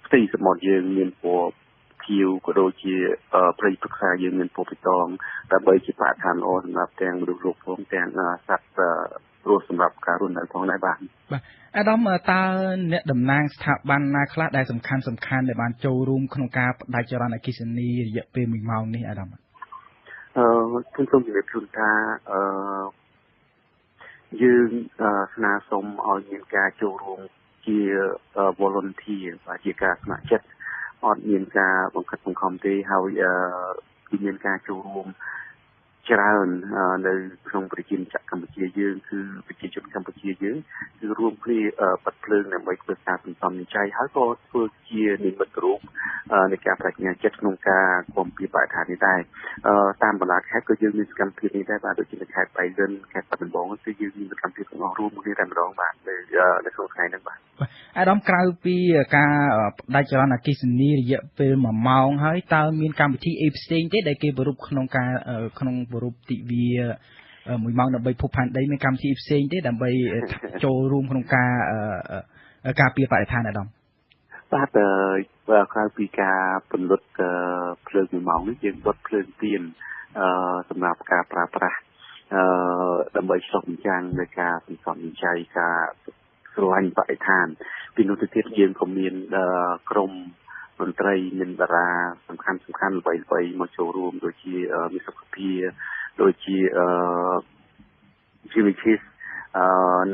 ផ្ទៃសមុទ្រយើងមានពណ៌ខៀវក៏ដូចជាព្រៃព្រឹក្សាយើងមានពណ៌បៃតងដើម្បីជាបរិស្ថានល្អសម្រាប់ទាំងមនុស្សលោកផងទាំងសត្វរស់សម្រាប់ការរស់នៅផងដែរបាទអាដាមតើអ្នកតំណាងស្ថាប័នណាខ្លះដែលសំខាន់ដែលបានចូលរួមក្នុងការបដិចរន្តអគ្គិសនីរយៈពេល1ម៉ោងនេះអាដាមខ្ញុំសូមជម្រាបជូនថាយើងស្នើសុំឲ្យមានការចូលរួមជា volunteer បាទជាការស្ម័គ្រចិត្តអត់មានការបង្ខិតបង្ខំទេហើយគឺមានការចូលរួមច្រើននៅក្នុងប្រជាជាតិកម្ពុជាយើងគឺប្រជាជនកម្ពុជាយើងគឺរួមគ្នាបិទភ្លើងដើម្បីធ្វើការសន្សំសំចៃហើយក៏ធ្វើជានិមិត្តរូបនៃការបញ្ញាចិត្តក្នុងការគាំពៀបរិស្ថាននេះដែរតាមបណ្ដាខេត្តក៏យើងមានសកម្មភាពនេះដែរបាទដូចជាខេត្តបៃលិនខេត្តបាត់ដំបងគឺយើងមានសកម្មភាពទាំងអស់រួមគ្នាតែម្ដងបាទនៅក្នុងថ្ងៃនេះបាទអាដាមក្រៅពីការបដិចរន្តអគ្គិសនីរយៈពេល1ម៉ោងហើយតើមានកម្មវិធីអីផ្សេងទេដែលគេប្រពៃក្នុងប្រពៃទិវា1ម៉ោងដើម្បីភពផែនដីមានកម្មវិធីផ្សេងទេដើម្បីចូលរួមក្នុងការពារបរិស្ថានអាដាមបាទក្រៅពីការពន្លត់ភ្លើង1ម៉ោងនេះយើងបត់ភ្លើងទៀនសម្រាប់ការប្រើប្រាស់ដើម្បីឆ្លុះបញ្ចាំងនៃការសន្សំសំចៃការស្រឡាញ់បរិស្ថានពីនោះទៅទៀតយើងក៏មានក្រុមមន្ត្រីមានតារាសំខាន់ល្បីៗមកចូលរួមដូចជាមានសុខភាពដូចជាGVKS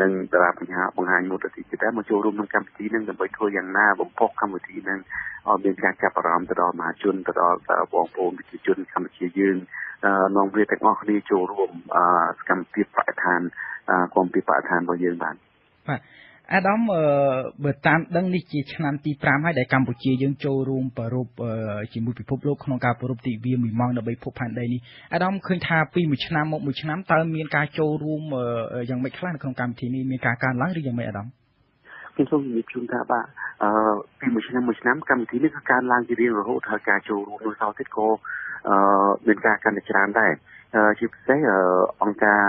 និងតារាបង្ហាញមុខទៅទៀតដែរមកចូលរួមក្នុងកម្មវិធីនឹងដើម្បីធ្វើយ៉ាងណាបំផុសកម្មវិធីនឹងឲ្យមានការចាប់អារម្មណ៍ទៅដល់មហាជនទៅដល់បងប្អូនប្រជាជនកម្ពុជាយើងនាំគ្នាទាំងអស់គ្នាចូលរួមសកម្មភាពបរិស្ថានគាំពៀបរិស្ថានរបស់យើងបាទអាដាមបើតាមដឹងនេះជាឆ្នាំទី5ហើយដែលកម្ពុជាយើងចូលរួមប្រពៃជាមួយពិភពលោកក្នុងការប្រពៃទិវា1ម៉ោងដើម្បីភពផែនដីនេះអាដាមឃើញថាពីមួយឆ្នាំមកមួយឆ្នាំតើមានការចូលរួមយ៉ាងម៉េចខ្លះនៅក្នុងកម្មវិធីនេះមានការកើនឡើងឬយ៉ាងម៉េចអាដាមខ្ញុំសូមនិយាយជូនថាបាទពីមួយឆ្នាំកម្មវិធីនេះគឺកើនឡើងជារៀងរហូតហើយការចូលរួមនៅសល់ទៀតក៏មានការកាន់តែច្រើនដែរជាពិសេសអង្គការ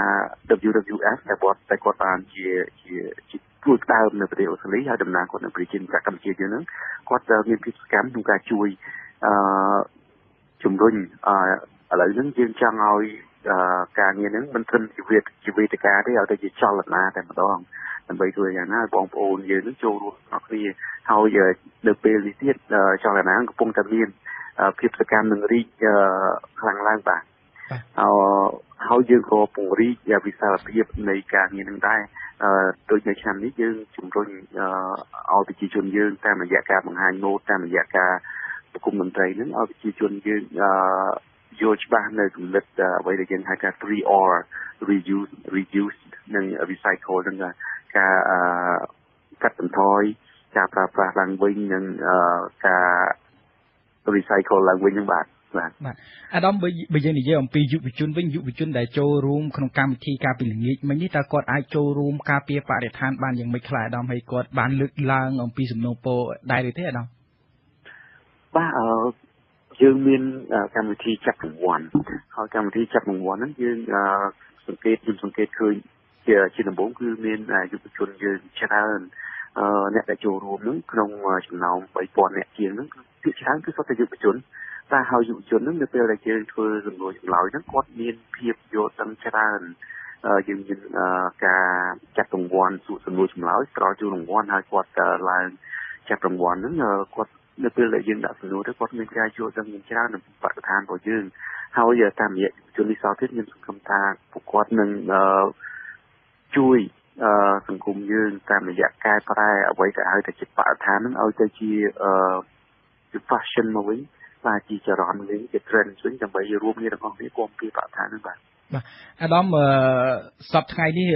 WWF ដែលគាត់បានជាជួយផ្ដើមនៅប្រទេសអូស្ត្រាលីហើយដំណើរគាត់នៅប្រជាជនកម្ពុជាយើងហ្នឹងគាត់មានភាពសកម្មក្នុងការជួយជំរុញឥឡូវហ្នឹងយើងចង់ឲ្យការងារហ្នឹងមិនត្រឹមជាវេទិកាទេឲ្យតែជាចលនាតែម្ដងដើម្បីធ្វើយ៉ាងណាបងប្អូនយើងនឹងចូលរួមអស់គ្នាហើយនៅពេលនេះទៀតចលនាកំពុងតែមានភាពសកម្មនឹងរីកខ្លាំងឡើងបាទហើយយើងក៏ពង្រីកវិសាលភាពនៃការងារនឹងដែរដូចនៅឆ្នាំនេះយើងជំរុញឲ្យប្រជាជនយើងតាមរយៈការបង្ហាញម៉ូដតាមរយៈការប្រគំតន្ត្រីនឹងឲ្យប្រជាជនយើងយល់ច្បាស់នៅគំនិតអ្វីដែលយើងហៅថា 3R reuse និង recycle នឹងការកាត់បន្ថយការប្រើប្រាស់ឡើងវិញនិងការ recycle ឡើងវិញនឹងបាទអាដាមបើយើងនិយាយអំពីយុវជនវិញយុវជនដែលចូលរួមក្នុងកម្មវិធីការពីល្ងាចមិញនេះតើគាត់អាចចូលរួមការពារបរិស្ថានបានយ៉ាងម៉េចខ្លះអាដាមហើយគាត់បានលើកឡើងអំពីសំណូមពរដែរឬទេអាដាមបាទយើងមានកម្មវិធីចាប់រង្វាន់ហើយកម្មវិធីចាប់រង្វាន់ហ្នឹងយើងសង្កេតឃើញជាដំបូងគឺមានយុវជនយើងច្រើនអ្នកដែលចូលរួមហ្នឹងក្នុងចំណោម 3000 អ្នកជាងហ្នឹងគឺច្រើនគឺសុទ្ធតែយុវជនតែហើយយុវជនហ្នឹងនៅពេលដែលយើងធ្វើសំណួរចម្លើយហ្នឹងគាត់មានភាពយល់ដឹងច្រើនយើងមានការចាត់រង្វាន់សួរសំណួរចម្លើយផ្ដល់ជូនរង្វាន់ហើយគាត់ឡើងចាត់រង្វាន់ហ្នឹងគាត់ នៅពេលដែលយើងដាក់សំណួរទៅគាត់មានការយល់ដឹងយ៉ាងច្រើននៅបរិស្ថានរបស់យើងហើយតាមរយៈជននេះសល់ទៀតខ្ញុំសង្ឃឹមថាពួកគាត់នឹងជួយសង្គមយើងតាមរយៈកែប្រែអ្វីដែលឲ្យតែជាបរិស្ថាននឹងឲ្យទៅជាfashion មកវិញបាទជាចរន្តវិញជា trend វិញដើម្បីរួមគ្នាទាំងអស់គ្នាគាំទ្របរិស្ថាននឹងបាទអាដាមសប្តាហ៍ថ្ងៃនេះ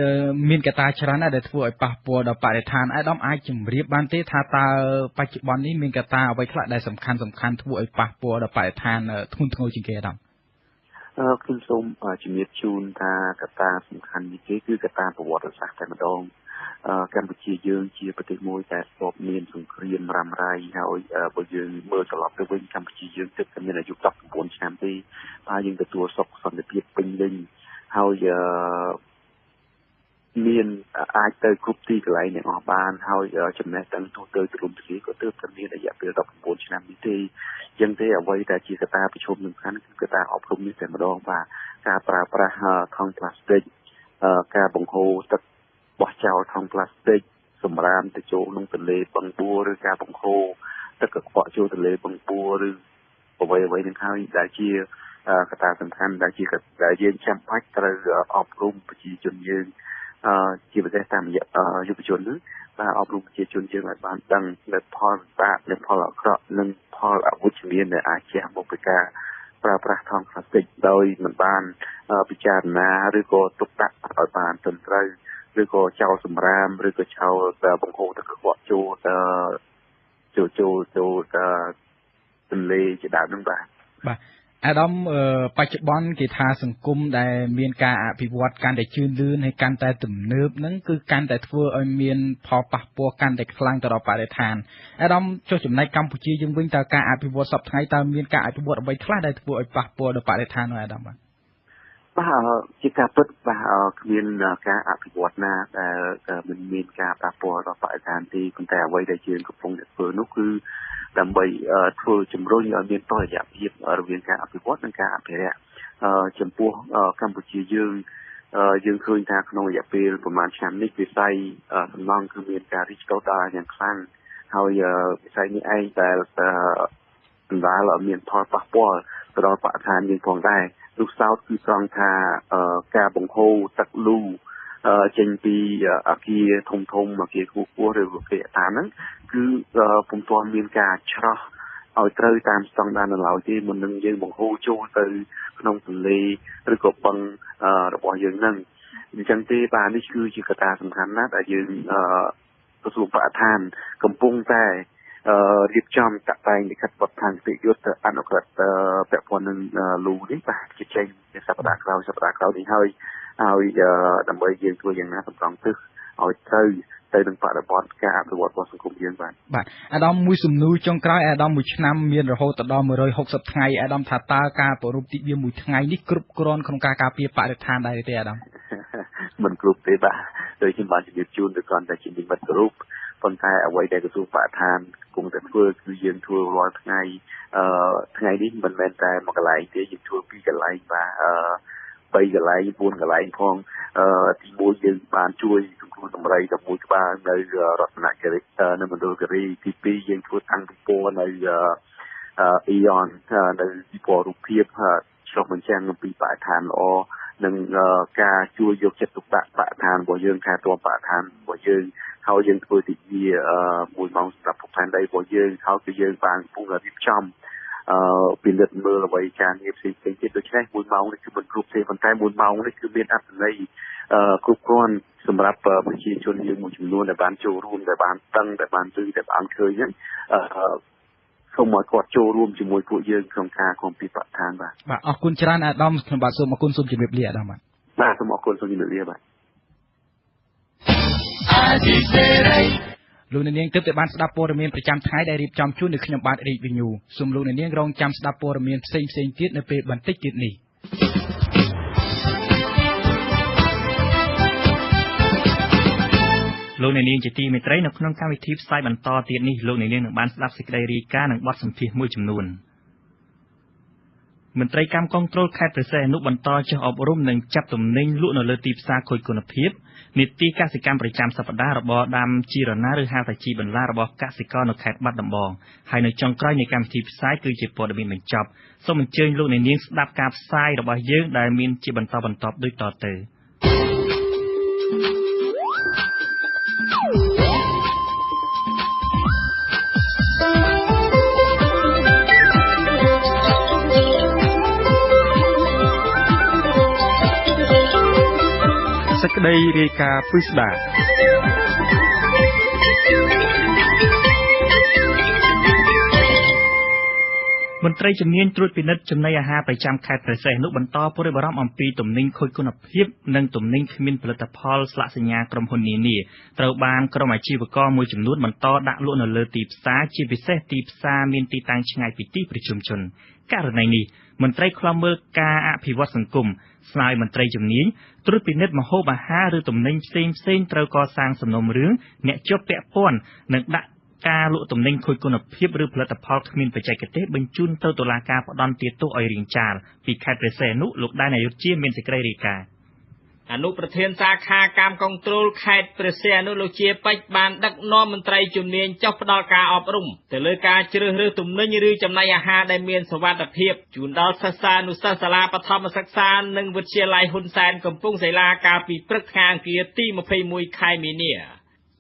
មានកត្តាច្រើនណាស់ដែលធ្វើឲ្យប៉ះពាល់ដល់បរិស្ថានអាដាមអាចជម្រាបបានទេថាតើបច្ចុប្បន្ននេះមានកត្តាអ្វីខ្លះដែលសំខាន់ធ្វើឲ្យប៉ះពាល់ដល់បរិស្ថានធ្ងន់ធ្ងរជាងគេអាដាមខ្ញុំសូមជំរាបជូនថាកត្តាសំខាន់នេះគឺកត្តាប្រវត្តិសាស្ត្រតែម្ដងកម្ពុជាយើងជាប្រទេសមួយដែលស្បមានសង្គ្រាមរ៉ាំរ៉ៃហើយបើយើងមើលត្រឡប់ទៅវិញកម្ពុជាយើងទើបតែមានអាយុ19ឆ្នាំទេហើយយើងទទួលសុខសន្តិភាពពេញលេញហើយមានអាចទៅគ្រប់ទីកន្លែងទាំងអស់បានហើយចំណេះដឹងទូទៅទូលំទូលាយក៏ទើបតែមានរយៈពេល19ឆ្នាំនេះទេចឹងទេអ្វីដែលជាកត្តាប្រឈមសំខាន់គឺកត្តាអប់រំនេះតែម្ដងបាទការប្រើប្រាស់ថង់ប្លាស្ទិកការបង្ហូរទឹកបោះចោលថង់ប្លាស្ទិកសម្រាមទៅចូលក្នុងទន្លេបឹងបួរឬការបង្ហូរទឹកកខ្វក់ចូលទន្លេបឹងបួរឬអ្វីនឹងហើយដែលជាកត្តាសំខាន់ដែលយើងចាំបាច់ត្រូវអប់រំប្រជាជនយើងជាពិសេសតាមរយៈយុវជនហ្នឹងបាទអប់រំប្រជាជនយើងឲ្យបានដឹងនៅផលបាបនិងផលអាក្រក់និងផលអវិជ្ជមានដែលអាចជះមកពីការប្រើប្រាស់ថង់ប្លាស្ទិកដោយមិនបានពិចារណាឬក៏ទុកដាក់ឲ្យបានត្រឹមត្រូវឬក៏ចោលសម្រាមឬក៏ចោលបង្ហូរទឹកកខ្វក់ចូលទន្លេជាដើមហ្នឹងបាទអាដាមបច្ចុប្បន្នគេថាសង្គមដែលមានការអភិវឌ្ឍកាន់តែជឿនលឿនហើយកាន់តែទំនើបហ្នឹងគឺកាន់តែធ្វើឲ្យមានផលប៉ះពាល់កាន់តែខ្លាំងទៅដល់បរិស្ថានអាដាមចុះចំណែកកម្ពុជាយើងវិញតើការអភិវឌ្ឍសពថ្ងៃតើមានការអភិវឌ្ឍអ្វីខ្លះដែលធ្វើឲ្យប៉ះពាល់ដល់បរិស្ថាននោះអាដាមបាទជាការពិតបាទគ្មានការអភិវឌ្ឍណាដែលមិនមានការប៉ះពាល់ដល់បរិស្ថានទេប៉ុន្តែអ្វីដែលយើងកំពុងតែធ្វើនោះគឺដើម្បីធ្វើជំរុញឲ្យមានតុល្យភាពរវាងការអភិវឌ្ឍនិងការអភិរក្សចំពោះកម្ពុជាយើងឃើញថាក្នុងរយៈពេលប្រហែលឆ្នាំនេះវិស័យសំណង់គឺមានការរីកដុះដាលយ៉ាងខ្លាំងហើយវិស័យនេះឯងដែលបណ្ដាលឲ្យមានផលប៉ះពាល់ទៅដល់បរិស្ថានយើងផងដែរនោះសោតគឺត្រង់ថាការបង្ហូរទឹកលូចេញពីអគារធំអគារខ្ពស់ឬអគារតាមហ្នឹងគឺពុំទាន់មានការច្រោះឲ្យត្រូវតាមស្តង់ដារនៅឡើយទេមុននឹងយើងបង្ហូរចូលទៅក្នុងទន្លេឬក៏បឹងរបស់យើងហ្នឹងអញ្ចឹងទេបាទនេះគឺជាកត្តាសំខាន់ណាស់ដែលយើងក្រសួងបរិស្ថានកំពុងតែរៀបចំតាក់តែងលិខិតបទដ្ឋានគតិយុត្តអនុក្រឹត្យពាក់ព័ន្ធនឹងលូនេះបាទជាចេញសប្តាហ៍ក្រោយនេះហើយដើម្បីយើងធ្វើយ៉ាងណាសម្រង់ទិសឲ្យត្រូវទៅនឹងបរិបទការអភិវឌ្ឍរបស់សង្គមយើងបាទអាដាមមួយសំណួរចុងក្រោយអាដាមមួយឆ្នាំមានរហូតដល់160ថ្ងៃអាដាមថាតើការប្រពៃទិវាមួយថ្ងៃនេះគ្រប់គ្រាន់ក្នុងការការពារបរិស្ថានដែរទេអាដាមមិនគ្រប់ទេបាទដោយខ្ញុំបានជម្រាបជូនទៅគាត់តែជានិមិត្តរូបប៉ុន្តែអ្វីដែលក្រសួងបរិស្ថានគង់តែធ្វើគឺយើងធ្វើរាល់ថ្ងៃនេះមិនមែនតែមួយកន្លែងទេយើងធ្វើពីរកន្លែងបាទ3កន្លែង4កន្លែងផងទី1យើងបានជួយសង្គ្រោះដំរី11ក្បាលនៅរតនគិរីនៅមណ្ឌលគិរីទី2យើងធ្វើតាំងពិព័រណ៍នៅអ៊ីយ៉ននៅពិព័រណ៍រូបភាពឆ្លុះបញ្ចាំងអំពីបរិស្ថានល្អនិងការជួយយកចិត្តទុកដាក់បរិស្ថានរបស់យើងការទាំបរិស្ថានរបស់យើងហើយយើងធ្វើទិវា1ម៉ោងសម្រាប់ភពផែនដីរបស់យើងហើយគឺយើងបានកំពុងរៀបចំពិនិត្យមើលអ្វីការងារផ្សេងទៀតដូច្នេះ1ម៉ោងនេះគឺមិនគ្រប់ទេប៉ុន្តែ1ម៉ោងនេះគឺមានអត្ថន័យគ្រប់គ្រាន់សម្រាប់ប្រជាជនយើងមួយចំនួនដែលបានចូលរួមដែលបានដឹងដែលបានឮដែលបានឃើញហ្នឹងសូមឲ្យគាត់ចូលរួមជាមួយពួកយើងក្នុងការគាំទ្របរិស្ថានបាទអរគុណច្រើនអាដាមខ្ញុំបាទសូមអរគុណសូមជម្រាបលាអាដាមបាទសូមអរគុណសូមជម្រាបលាបាទលោកនាងទើបតែបានស្ដាប់ព័ត៌មានប្រចាំថ្ងៃដែលរៀបចំជូននៅខ្ញុំបាទរាជវិញ្ញូសូមលោកនាងរងចាំស្ដាប់ព័ត៌មានផ្សេងទៀតនៅពេលបន្តិចទៀតនេះលោកនាងជាទីមេត្រីនៅក្នុងកម្មវិធីផ្សាយបន្តទៀតនេះលោកនាងនឹងបានស្ដាប់សេចក្តីរាយការណ៍និងបទសម្ភាសន៍មួយចំនួន មន្ត្រីកម្មគងត្រូលខេត្តព្រះសីហនុបន្តចុះអប់រំនិងចាប់ទំនិញលក់នៅលើទីផ្សារខូចគុណភាពនីតិកសិកម្មប្រចាំសប្តាហ៍របស់ដាំជីរណាឬហៅថាជីបន្លារបស់កសិករនៅខេត្តបាត់ដំបងហើយនៅចុងក្រោយនៃកម្មវិធីផ្សាយគឺជាព័ត៌មានបញ្ចប់សូមអញ្ជើញលោកអ្នកនាងស្ដាប់ការផ្សាយរបស់យើងដែលមានជាបន្តដូចតទៅសេចក្តីរាយការណ៍ពិស្ដាមន្ត្រីជំនាញត្រួតពិនិត្យចំណីអាហារប្រចាំខេត្តព្រះសីហនុបន្តព្រួយបារម្ភអំពីទំនិញខូចគុណភាពនិងទំនិញគ្មានផលិតផលស្លាកសញ្ញាក្រុមហ៊ុននានាត្រូវបានក្រុមអាជីវករមួយចំនួនបន្តដាក់លក់នៅលើទីផ្សារជាពិសេសទីផ្សារមានទីតាំងឆ្ងាយពីទីប្រជុំជនករណីនេះមន្ត្រីខ្លំមើលការអភិវឌ្ឍសង្គមស្នើឲ្យមន្ត្រីជំនាញត្រួតពិនិត្យម្ហូបអាហារឬទំនិញផ្សេងត្រូវកសាងសំណុំរឿងអ្នកជាប់ពាក់ព័ន្ធនិងដាក់ការលក់ទំនិញខូចគុណភាពឬផលិតផលគ្មានបច្ចេកទេសបញ្ជូនទៅតុលាការផ្ដន្ទាទោសឲ្យរាងចាលពីខេត្តព្រះសីហនុលោកដែននាយុទ្ធជាមានសេចក្តីរាយការណ៍អនុប្រធានសាខាកម្មគងត្រូលខេត្តព្រះសីហនុលោកជាពេជ្របានដឹកនាំមន្ត្រីជំនាញចុះផ្ដល់ការអប់រំទៅលើការជ្រើសរើសទំនិញឬចំណីអាហារដែលមានសុវត្ថិភាពជូនដល់សិស្សានុសិស្សសាលាបឋមសិក្សានិងវិទ្យាល័យហ៊ុនសែនកំពង់សីឡាកាលពីព្រឹកថ្ងៃអង្គារទី21ខែមីនា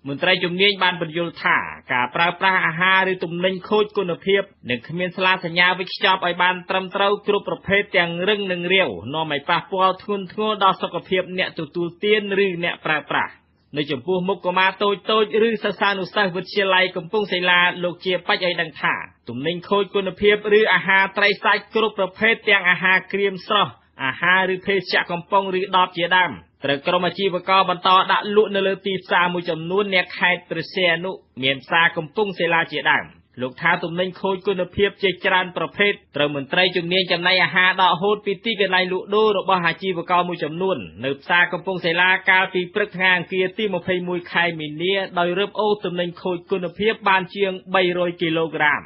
មន្ត្រីជំនាញបានបញ្យល់ថាការប្រើប្រាស់អាហារឬទំនិញខូចគុណភាពនិងគ្មានស្លាកសញ្ញាវេចខ្ចប់ឲ្យបានត្រឹមត្រូវគ្រប់ប្រភេទទាំងរឹងនិងរាវនាំឲ្យប៉ះពាល់ធ្ងន់ធ្ងរដល់សុខភាពអ្នកទទួលទានឬអ្នកប្រើប្រាស់នៅចំពោះមុខកុមារតូចៗឬសិស្សានុសិស្សវិទ្យាល័យកំពង់សីឡាលោកជាពេជ្រឲ្យដឹងថាទំនិញខូចគុណភាពឬអាហារត្រីសាច់គ្រប់ប្រភេទទាំងអាហារក្រៀមស្រស់អាហារឬភេសជ្ជៈកំប៉ុងឬដបជាដើមត្រូវក្រុមអាជីវករបន្តដាក់លក់នៅលើទីផ្សារមួយចំនួននៅខេត្តព្រះសីហនុមានផ្សារកំពង់សីឡាជាដើមលោកថាទំនិញខូចគុណភាពជាច្រើនប្រភេទត្រូវមន្ត្រីជំនាញចំណីអាហារដកហូតពីទីកន្លែងលក់ដូររបស់អាជីវករមួយចំនួននៅផ្សារកំពង់សីឡាកាលពីព្រឹកថ្ងៃអង្គារទី21ខែមីនាដោយរឹបអូសទំនិញខូចគុណភាពបានជាង300គីឡូក្រាម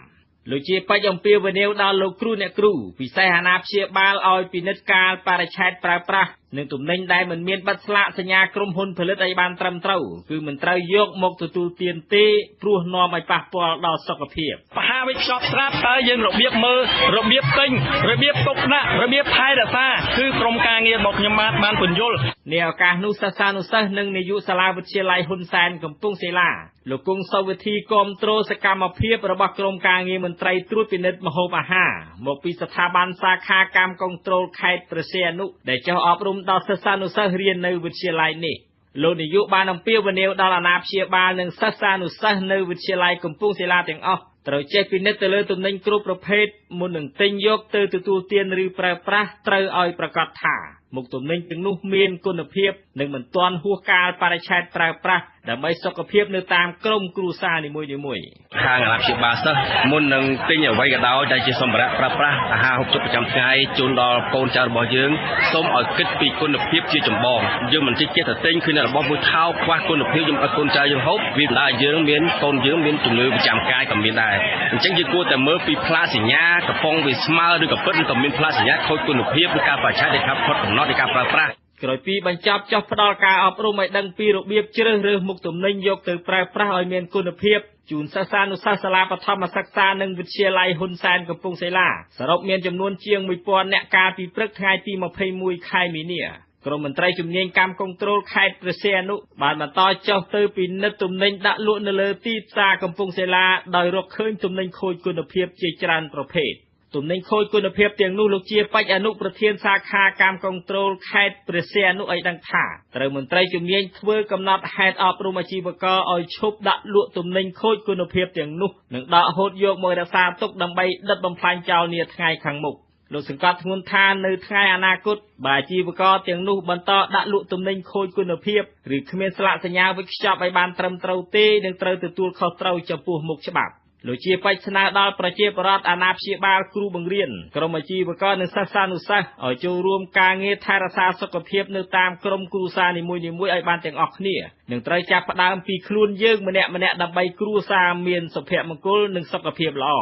លោកជាពេជ្រអំពាវនាវដល់លោកគ្រូអ្នកគ្រូពិសេសអាណាព្យាបាលឲ្យពិនិត្យកាលបរិច្ឆេទប្រើប្រាស់និងទំនិញដែលមិនមានបិទស្លាកសញ្ញាក្រុមហ៊ុនផលិតឲ្យបានត្រឹមត្រូវគឺមិនត្រូវយកមកទទួលទានទេព្រោះនាំឲ្យប៉ះពាល់ដល់សុខភាពអាហារវេចខ្ចប់ស្រាប់តើយើងរបៀបមើលរបៀបទិញរបៀបទុកដាក់របៀបថែរក្សាគឺក្រុមការងាររបស់ខ្ញុំបានពន្យល់ในឱកាសនោះសិស្សានុសិស្សនិងនាយកសាលាវិទ្យាល័យហ៊ុនសែនកំពង់សីឡាលោកគង់សវិធីគាំទ្រសកម្មភាពរបស់ក្រុមការងារមន្ត្រីត្រួតពិនិត្យម្ហូបអាហារមកពីស្ថាប័នសាខាកម្មគងត្រូលខេត្តព្រះសីហនុដែលចុះអប់រំដល់សិស្សានុសិស្សរៀននៅវិទ្យាល័យនេះលោកនាយកបានអំពាវនាវដល់អាណាព្យាបាលនិងសិស្សានុសិស្សនៅវិទ្យាល័យកំពង់សីឡាទាំងអស់ត្រូវចេះពិនិត្យទៅលើទំនិញគ្រប់ប្រភេទមុននឹងទិញយកទៅទទួលទានឬប្រើប្រាស់ត្រូវឲ្យប្រាកដថាមុខទំនិញទាំងនោះមានគុណភាពនិងមិនទាន់ហួសកាលបរិច្ឆេទប្រើប្រាស់ដើម្បីសុខភាពនៅតាមក្រុមគ្រួសារនីមួយៗខាងអាណាព្យាបាលសិស្សមុននឹងទិញអ្វីក៏ដោយដែលជាសម្ភារៈប្រើប្រាស់អាហារហូបចុកប្រចាំថ្ងៃជូនដល់កូនចៅរបស់យើងសូមឲ្យគិតពីគុណភាពជាចម្បងយើងមិនចេះតែទិញឃើញរបស់មួយថោកខ្វះគុណភាពយើងឲ្យកូនចៅយើងហូបវាបណ្ដាលយើងមានកូនយើងមានជំងឺប្រចាំកាយក៏មានដែរអញ្ចឹងយើងគួរតែមើលពីផ្លាកសញ្ញាកំប៉ុងវាស្មើឬក៏ពិតឬក៏មានផ្លាកសញ្ញាខូចគុណភាពឬការបរិច្ឆេទដែលខាត់ផុតកំណត់នៃការប្រើប្រាស់ក្រោយពីបញ្ចប់ចុះផ្ដល់ការអប់រំឲ្យដឹងពីរបៀបជ្រើសរើសមុខទំនិញយកទៅប្រើប្រាស់ឲ្យមានគុណភាពជូនសិស្សានុសិស្សសាលាបឋមសិក្សានិងវិទ្យាល័យហ៊ុនសែនកំពង់សីឡាសរុបមានចំនួនជាង 1000 នាក់កាលពីព្រឹកថ្ងៃទី21ខែមីនាក្រុមមន្ត្រីជំនាញកម្មគងត្រូលខេត្តព្រះសីហនុបានបន្តចុះទៅពិនិត្យទំនិញដាក់លក់នៅលើទីផ្សារកំពង់សីឡាដោយរកឃើញទំនិញខូចគុណភាពជាច្រើនប្រភេទទំនិញខូចគុណភាពទាំងនោះលោកជាពេជ្រអនុប្រធានសាខាកម្មគងត្រូលខេត្តព្រះសីហនុឲ្យដឹងថាត្រូវមន្ត្រីជំនាញធ្វើកំណត់ហេតុអប់រំអាជីវករឲ្យឈប់ដាក់លក់ទំនិញខូចគុណភាពទាំងនោះនិងដកហូតយកមករក្សាទុកដើម្បីដិតបំផ្លាញចោលនាថ្ងៃខាងមុខលោកសង្កត់ធ្ងន់ថានៅថ្ងៃអនាគតបើអាជីវករទាំងនោះបន្តដាក់លក់ទំនិញខូចគុណភាពឬគ្មានស្លាកសញ្ញាវេចខ្ចប់ឲ្យបានត្រឹមត្រូវទេនឹងត្រូវទទួលខុសត្រូវចំពោះមុខច្បាប់លោកជាបច្ចស្នើដល់ប្រជាពលរដ្ឋអាណាព្យាបាលគ្រូបង្រៀនក្រុមអាជីវករនិងសិស្សានុសិស្សឲ្យចូលរួមការងារថែរក្សាសុខភាពនៅតាមក្រុមគ្រួសារនីមួយៗឲ្យបានទាំងអស់គ្នានិងត្រូវចាប់ផ្ដើមពីខ្លួនយើងម្នាក់ៗដើម្បីគ្រួសារមានសុភមង្គលនិងសុខភាពល្អ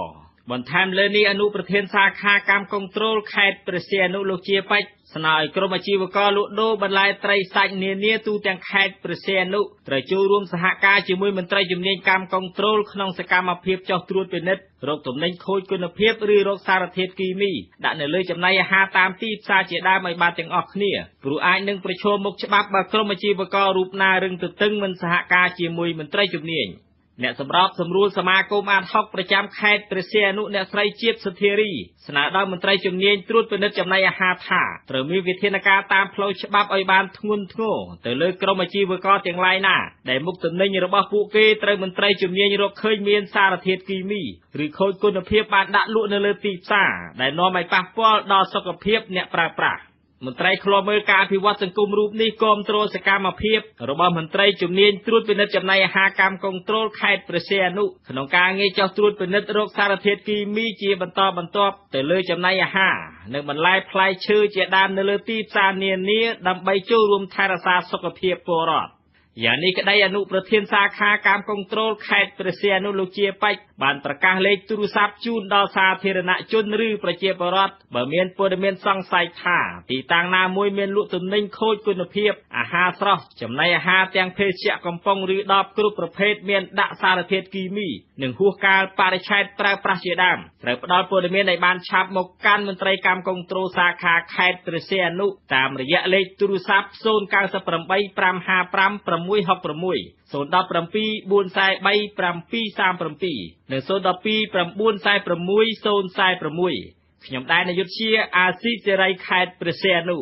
បន្ថែមលើនេះអនុប្រធានសាខាកម្មគន្ត្រូលខេត្តព្រះសីហនុលោកជាបច្ចស្នើឲ្យក្រុមអាជីវករលក់ដូរបន្លែត្រីសាច់នានាទូទាំងខេត្តព្រះសីហនុត្រូវចូលរួមសហការជាមួយមន្ត្រីជំនាញកម្មគន្ត្រូលក្នុងសកម្មភាពចុះត្រួតពិនិត្យរោគទំនិញខូចគុណភាពឬរោគសារធាតុគីមីដាក់នៅលើចំណីអាហារតាមទីផ្សារជាដើមឲ្យបានទាំងអស់គ្នាព្រោះអាចនឹងប្រឈមមុខច្បាប់បើក្រុមអាជីវកររូបណារឹងទទឹងមិនសហការជាមួយមន្ត្រីជំនាញអ្នកសម្របសម្រួលសមាគមអាត60ប្រចាំខេត្តព្រះសីហនុអ្នកស្រីជាតិសុធារីស្នើដល់មន្ត្រីជំនាញត្រួតពិនិត្យចំណីអាហារថាត្រូវមានវិធានការតាមផ្លូវច្បាប់ឲ្យបានធ្ងន់ធ្ងរទៅលើក្រុមអាជីវករទាំងឡាយណាដែលមុខទំនិញរបស់ពួកគេត្រូវមន្ត្រីជំនាញរកឃើញមានសារធាតុគីមីឬខូចគុណភាពបានដាក់លក់នៅលើទីផ្សារដែលនាំឲ្យប៉ះពាល់ដល់សុខភាពអ្នកប្រើប្រាស់មន្ត្រីឃ្លាំមើលការអភិវឌ្ឍសង្គមរូបនេះគាំទ្រសកម្មភាពរបស់មន្ត្រីជំនាញត្រួតពិនិត្យចំណីអាហារកម្មគន្ត្រូលខេត្តព្រះសីហនុក្នុងការងារចុះត្រួតពិនិត្យរោគសារធាតុគីមីជាបន្តបន្ទាប់ទៅលើចំណីអាហារនិងបន្លែផ្លែឈើជាដើមនៅលើទីផ្សារនានាដើម្បីចូលរួមថែរក្សាសុខភាពពលរដ្ឋយ៉ាងនេះក្តីអនុប្រធានសាខាកម្មគន្ត្រូលខេត្តព្រះសីហនុលោកជាបច្ចបានប្រកាសលេខទូរស័ព្ទជូនដល់សាធារណជនឬប្រជាពលរដ្ឋបើមានព័ត៌មានសង្ស័យថាទីតាំងណាមួយមានលក់ទំនិញខូចគុណភាពអាហារស្រស់ចំណីអាហារទាំងភេសជ្ជៈកំប៉ុងឬដបគ្រប់ប្រភេទមានដាក់សារធាតុគីមីនិងហួសកាលបរិច្ឆេទប្រើប្រាស់ជាដើមត្រូវផ្ដល់ព័ត៌មានឲ្យបានឆាប់មកកាន់មន្ត្រីកម្មគន្ត្រូលសាខាខេត្តព្រះសីហនុតាមរយៈលេខទូរស័ព្ទ098 555 666 017 443 737 និង 012 943 6047 ខ្ញុំដែរនាយកជាអាស៊ីសេរីខេត្តព្រះសីហនុ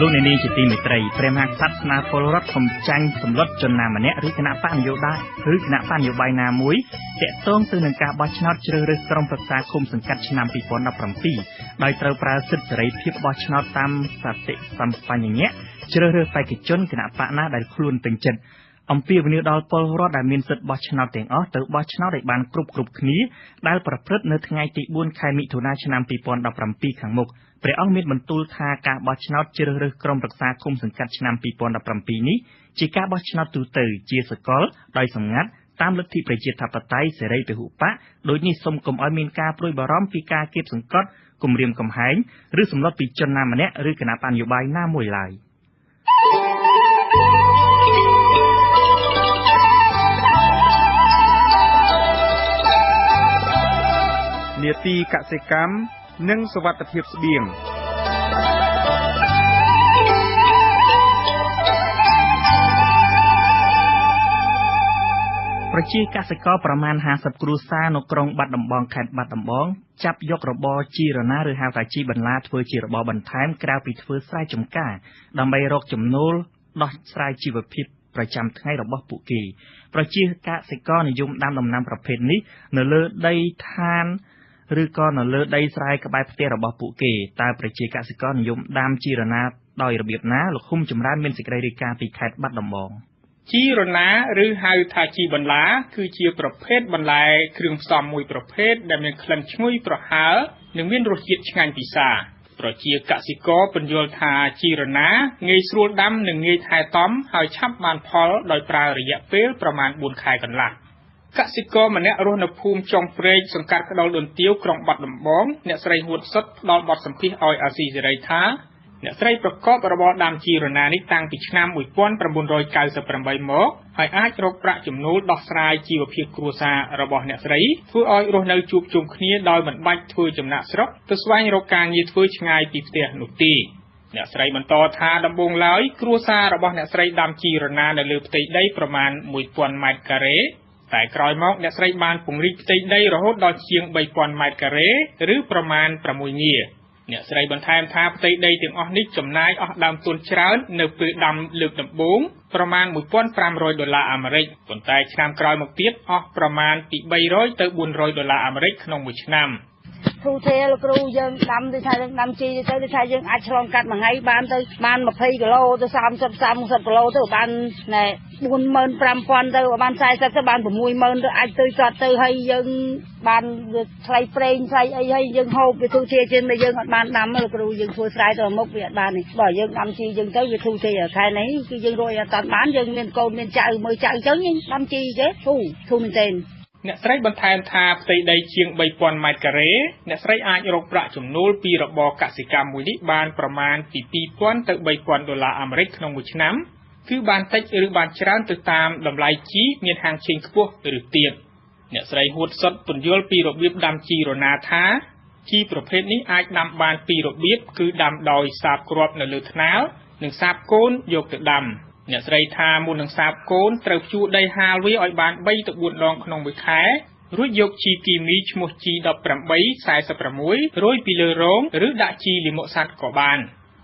លោកអ្នកនាងជាទីមេត្រីព្រះមហាក្សត្រស្នើពលរដ្ឋកុំចាញ់សម្លុតជនណាម្នាក់ឬគណៈបកនយោបាយណាមួយទាក់ទងទៅនឹងការបោះឆ្នោតជ្រើសរើសក្រុមប្រឹក្សាឃុំសង្កាត់ឆ្នាំ 2017 ដោយត្រូវប្រើសិទ្ធិសេរីភាពបោះឆ្នោតតាមសតិសម្បញ្ញៈជ្រើសរើសបេក្ខជនគណៈបកណាដែលខ្លួនពេញចិត្តអំពាវនាវដល់ពលរដ្ឋដែលមានសិទ្ធិបោះឆ្នោតទាំងអស់ទៅបោះឆ្នោតឲ្យបានគ្រប់គ្នាដែលប្រព្រឹត្តនៅថ្ងៃទី 4 ខែមិថុនាឆ្នាំ 2017 ខាងមុខព្រះអង្គមានបន្ទូលថាការបោះឆ្នោតជ្រើសរើសក្រុមប្រឹក្សាឃុំសង្កាត់ឆ្នាំ 2017 នេះជាការបោះឆ្នោតទូទៅជាសកលដោយសម្ងាត់តាមលទ្ធិប្រជាធិបតេយ្យសេរីពហុបកដូចនេះសូមកុំឲ្យមានការព្រួយបារម្ភពីការគាបសង្កត់គំរាមកំហែងឬសម្លុតពីជនណាម្នាក់ឬគណៈបកនយោបាយណាមួយឡើយនាទីកសិកម្មនិងសុវត្ថិភាពស្បៀងប្រជាកសិករប្រមាណ50គ្រួសារនៅក្រុងបាត់ដំបងខេត្តបាត់ដំបងចាប់យករបរជីរណាឬហៅថាជីបន្លាធ្វើជារបរបន្ថែមក្រៅពីធ្វើស្រែចម្ការដើម្បីរកចំណូលដោះស្រាយជីវភាពប្រចាំថ្ងៃរបស់ពួកគេប្រជាកសិករនិយមដាំដំណាំប្រភេទនេះនៅលើដីឋានឬក៏នៅលើដីស្រែក្បែរផ្ទះរបស់ពួកគេតើប្រជាកសិករនិយមដាំជីរណាដោយរបៀបណាលោកហ៊ុំចម្រើនមានសេចក្តីរាយការណ៍ពីខេត្តបាត់ដំបងជីរណាឬហៅថាជីបន្លាគឺជាប្រភេទបន្លែគ្រឿងផ្សំមួយប្រភេទដែលមានក្លិនឈ្ងុយប្រហើរនិងមានរសជាតិឆ្ងាញ់ពិសាប្រជាកសិករពន្យល់ថាជីរណាងាយស្រួលដាំនិងងាយថែទាំហើយឆាប់បានផលដោយប្រើរយៈពេលប្រមាណ4ខែកន្លះកសិករម្នាក់រស់នៅភូមិចុងព្រែកសង្កាត់ក្តោលដូនទាវក្រុងបាត់ដំបងអ្នកស្រីហួតសុតផ្ដល់បទសម្ភាសន៍ឲ្យអាស៊ីសេរីថាអ្នកស្រីប្រកបរបរដាំជីរណានេះតាំងពីឆ្នាំ 1998 មកហើយអាចរកប្រាក់ចំណូលដោះស្រាយជីវភាពគ្រួសាររបស់អ្នកស្រីធ្វើឲ្យរស់នៅជួបជុំគ្នាដោយមិនបាច់ធ្វើចំណាកស្រុកទៅស្វែងរកការងារធ្វើឆ្ងាយពីផ្ទះនោះទេអ្នកស្រីបន្តថាដំបូងឡើយគ្រួសាររបស់អ្នកស្រីដាំជីរណានៅលើផ្ទៃដីប្រមាណ 1000 ម៉ែត្រការ៉េតែក្រោយមកអ្នកស្រីបានពង្រីកផ្ទៃដីរហូតដល់ជាង 3000 ម៉ែត្រការ៉េឬប្រមាណ 6 ងាអ្នកស្រីបន្ថែមថាផ្ទៃដីទាំងអស់នេះចំណាយអស់ដើមទុនច្រើននៅពេលដាំលើកដំបូងប្រមាណ $1,500 អាមេរិកប៉ុន្តែឆ្នាំក្រោយមកទៀតអស់ប្រមាណពី $300 ទៅ$400 អាមេរិកក្នុងមួយឆ្នាំ គ្រូទេលោកគ្រូយើងដាំដូចថាយើងដាំជីទៅដូចថាយើងអាចឆ្លងកាត់មួយថ្ងៃបានទៅបាន20គីឡូទៅ30 គីឡូទៅបានណែ 45,000 ទៅបាន40ទៅបាន 60,000 ទៅអាចទៅចត់ទៅហើយយើងបានថ្លៃប្រេងថ្លៃអីហើយយើងហូបវាទូជាជាងតែយើងអត់បានដាំលោកគ្រូយើងធ្វើស្រែទៅមុខវាអត់បានទេបើយើងដាំជីយើងទៅវាទូជាខែនេះគឺយើងរកអត់បានយើងមានកូនមានចៅមើលចៅអញ្ចឹងយើងដាំជីទេធូរមែនទេអ្នកស្រីបន្ថែមថាផ្ទៃដីជាង 3,000 ម៉ែត្រការ៉េអ្នកស្រីអាចរកប្រាក់ចំណូលពីរបរកសិកម្មមួយនេះបានប្រមាណពី 2,000 ទៅ 3,000 ដុល្លារអាមេរិកក្នុងមួយឆ្នាំគឺបានតិចឬបានច្រើនទៅតាមតម្លៃជីមានហាងឆេងខ្ពស់ឬទាបអ្នកស្រីហួតសុតពន្យល់ពីរបៀបដាំជីរណាថាជីប្រភេទនេះអាចដាំបានពីររបៀបគឺដាំដោយសាបគ្រាប់នៅលើថ្នាលនិងសាបកូនយកទៅដាំអ្នកស្រីថាមុននឹងសាបកូនត្រូវភ្ជួរដីហាលវាឲ្យបាន 3 ទៅ 4 ដងក្នុងមួយខែរួចយកជីគីមីឈ្មោះជី 1846 រោយពីលើរងឬដាក់ជីលាមកសត្វក៏បាន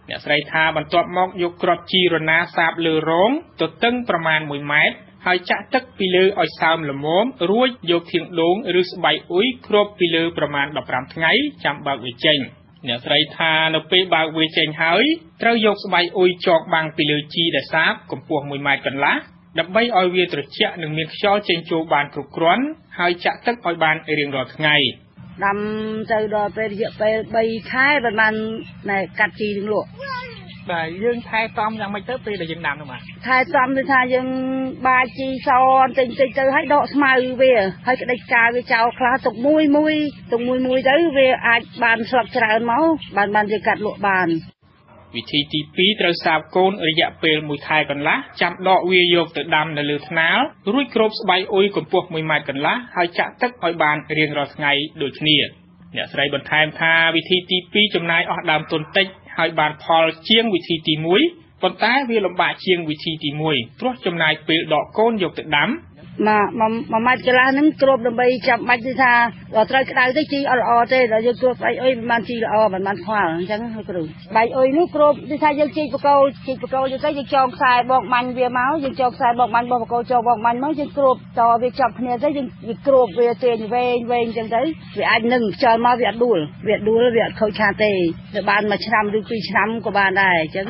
អ្នកស្រីថាបន្ទាប់មកយកគ្រាប់ជីរណាសាបលើរងទទឹងប្រមាណ 1 ម៉ែត្រហើយចាក់ទឹកពីលើឲ្យសើមល្មមរួចយកធាងដូងឬស្បៃអ៊ុយគ្របពីលើប្រមាណ 15 ថ្ងៃចាំបើកវាចេញអ្នកស្រីថានៅពេលបើកវាចេញហើយត្រូវយកស្បៃអ៊ុយចងបាំងពីលើជីដែលសាបកម្ពស់ 1 ម៉ែត្រកន្លះដើម្បីឲ្យវាត្រជាក់និងមានខ្យល់ចេញចូលបានគ្រប់គ្រាន់ហើយចាក់ទឹកឲ្យបានរៀងរាល់ថ្ងៃដាំទៅដល់ពេលរយៈពេល 3 ខែបានកាត់ជីនឹងលក់បាទយើងថែទាំយ៉ាងម៉េចទៅពេលដែលយើងដាំនោះបាទថែទាំដូចថាយើងបាចជីសបន្តិចទៅហើយដកស្មៅវាហើយក្តិចកាវាចោលខ្លះទុកមួយទៅវាអាចបានស្លឹកច្រើនមកបានយើងកាត់លក់បានវិធីទី 2 ត្រូវសាបកូនរយៈពេល 1 ខែកន្លះចាំដកវាយកទៅដាំនៅលើថ្នាលរួចគ្របស្បៃអ៊ុយកម្ពស់ 1 ម៉ែត្រកន្លះហើយចាក់ទឹកឲ្យបានរៀងរាល់ថ្ងៃដូចគ្នាអ្នកស្រីបន្ថែមថាវិធីទី 2 ចំណាយអស់ដើមទុនតិចហើយបានផលជាងវិធីទី 1 ប៉ុន្តែវាលំបាកជាងវិធីទី 1 ព្រោះចំណាយពេលដកកូនយកទៅដាំមួយម៉ាច់កន្លះហ្នឹងគ្របដើម្បីចាំបាច់គឺថាដល់ត្រូវក្តៅទៅជីអត់ល្អទេដល់យើងគ្របស្បៃអុយមិនបានជីល្អមិនបានខ្វល់អញ្ចឹងហើយគ្រូស្បៃអុយនោះគ្របគឺថាយើងជីកបកោយើងទៅយើងចងខ្សែបោកមាញ់វាមកយើងចងខ្សែបោកមាញ់បោះបកោចងបោកមាញ់មកយើងគ្របតវាចាប់គ្នាទៅយើងគ្របវាទាញវែងអញ្ចឹងទៅវាអាចនឹងខ្យល់មកវាអត់ដួលវាអត់ខូចខាតទេទៅបាន1 ឆ្នាំឬ 2 ឆ្នាំក៏បានដែរអញ្ចឹង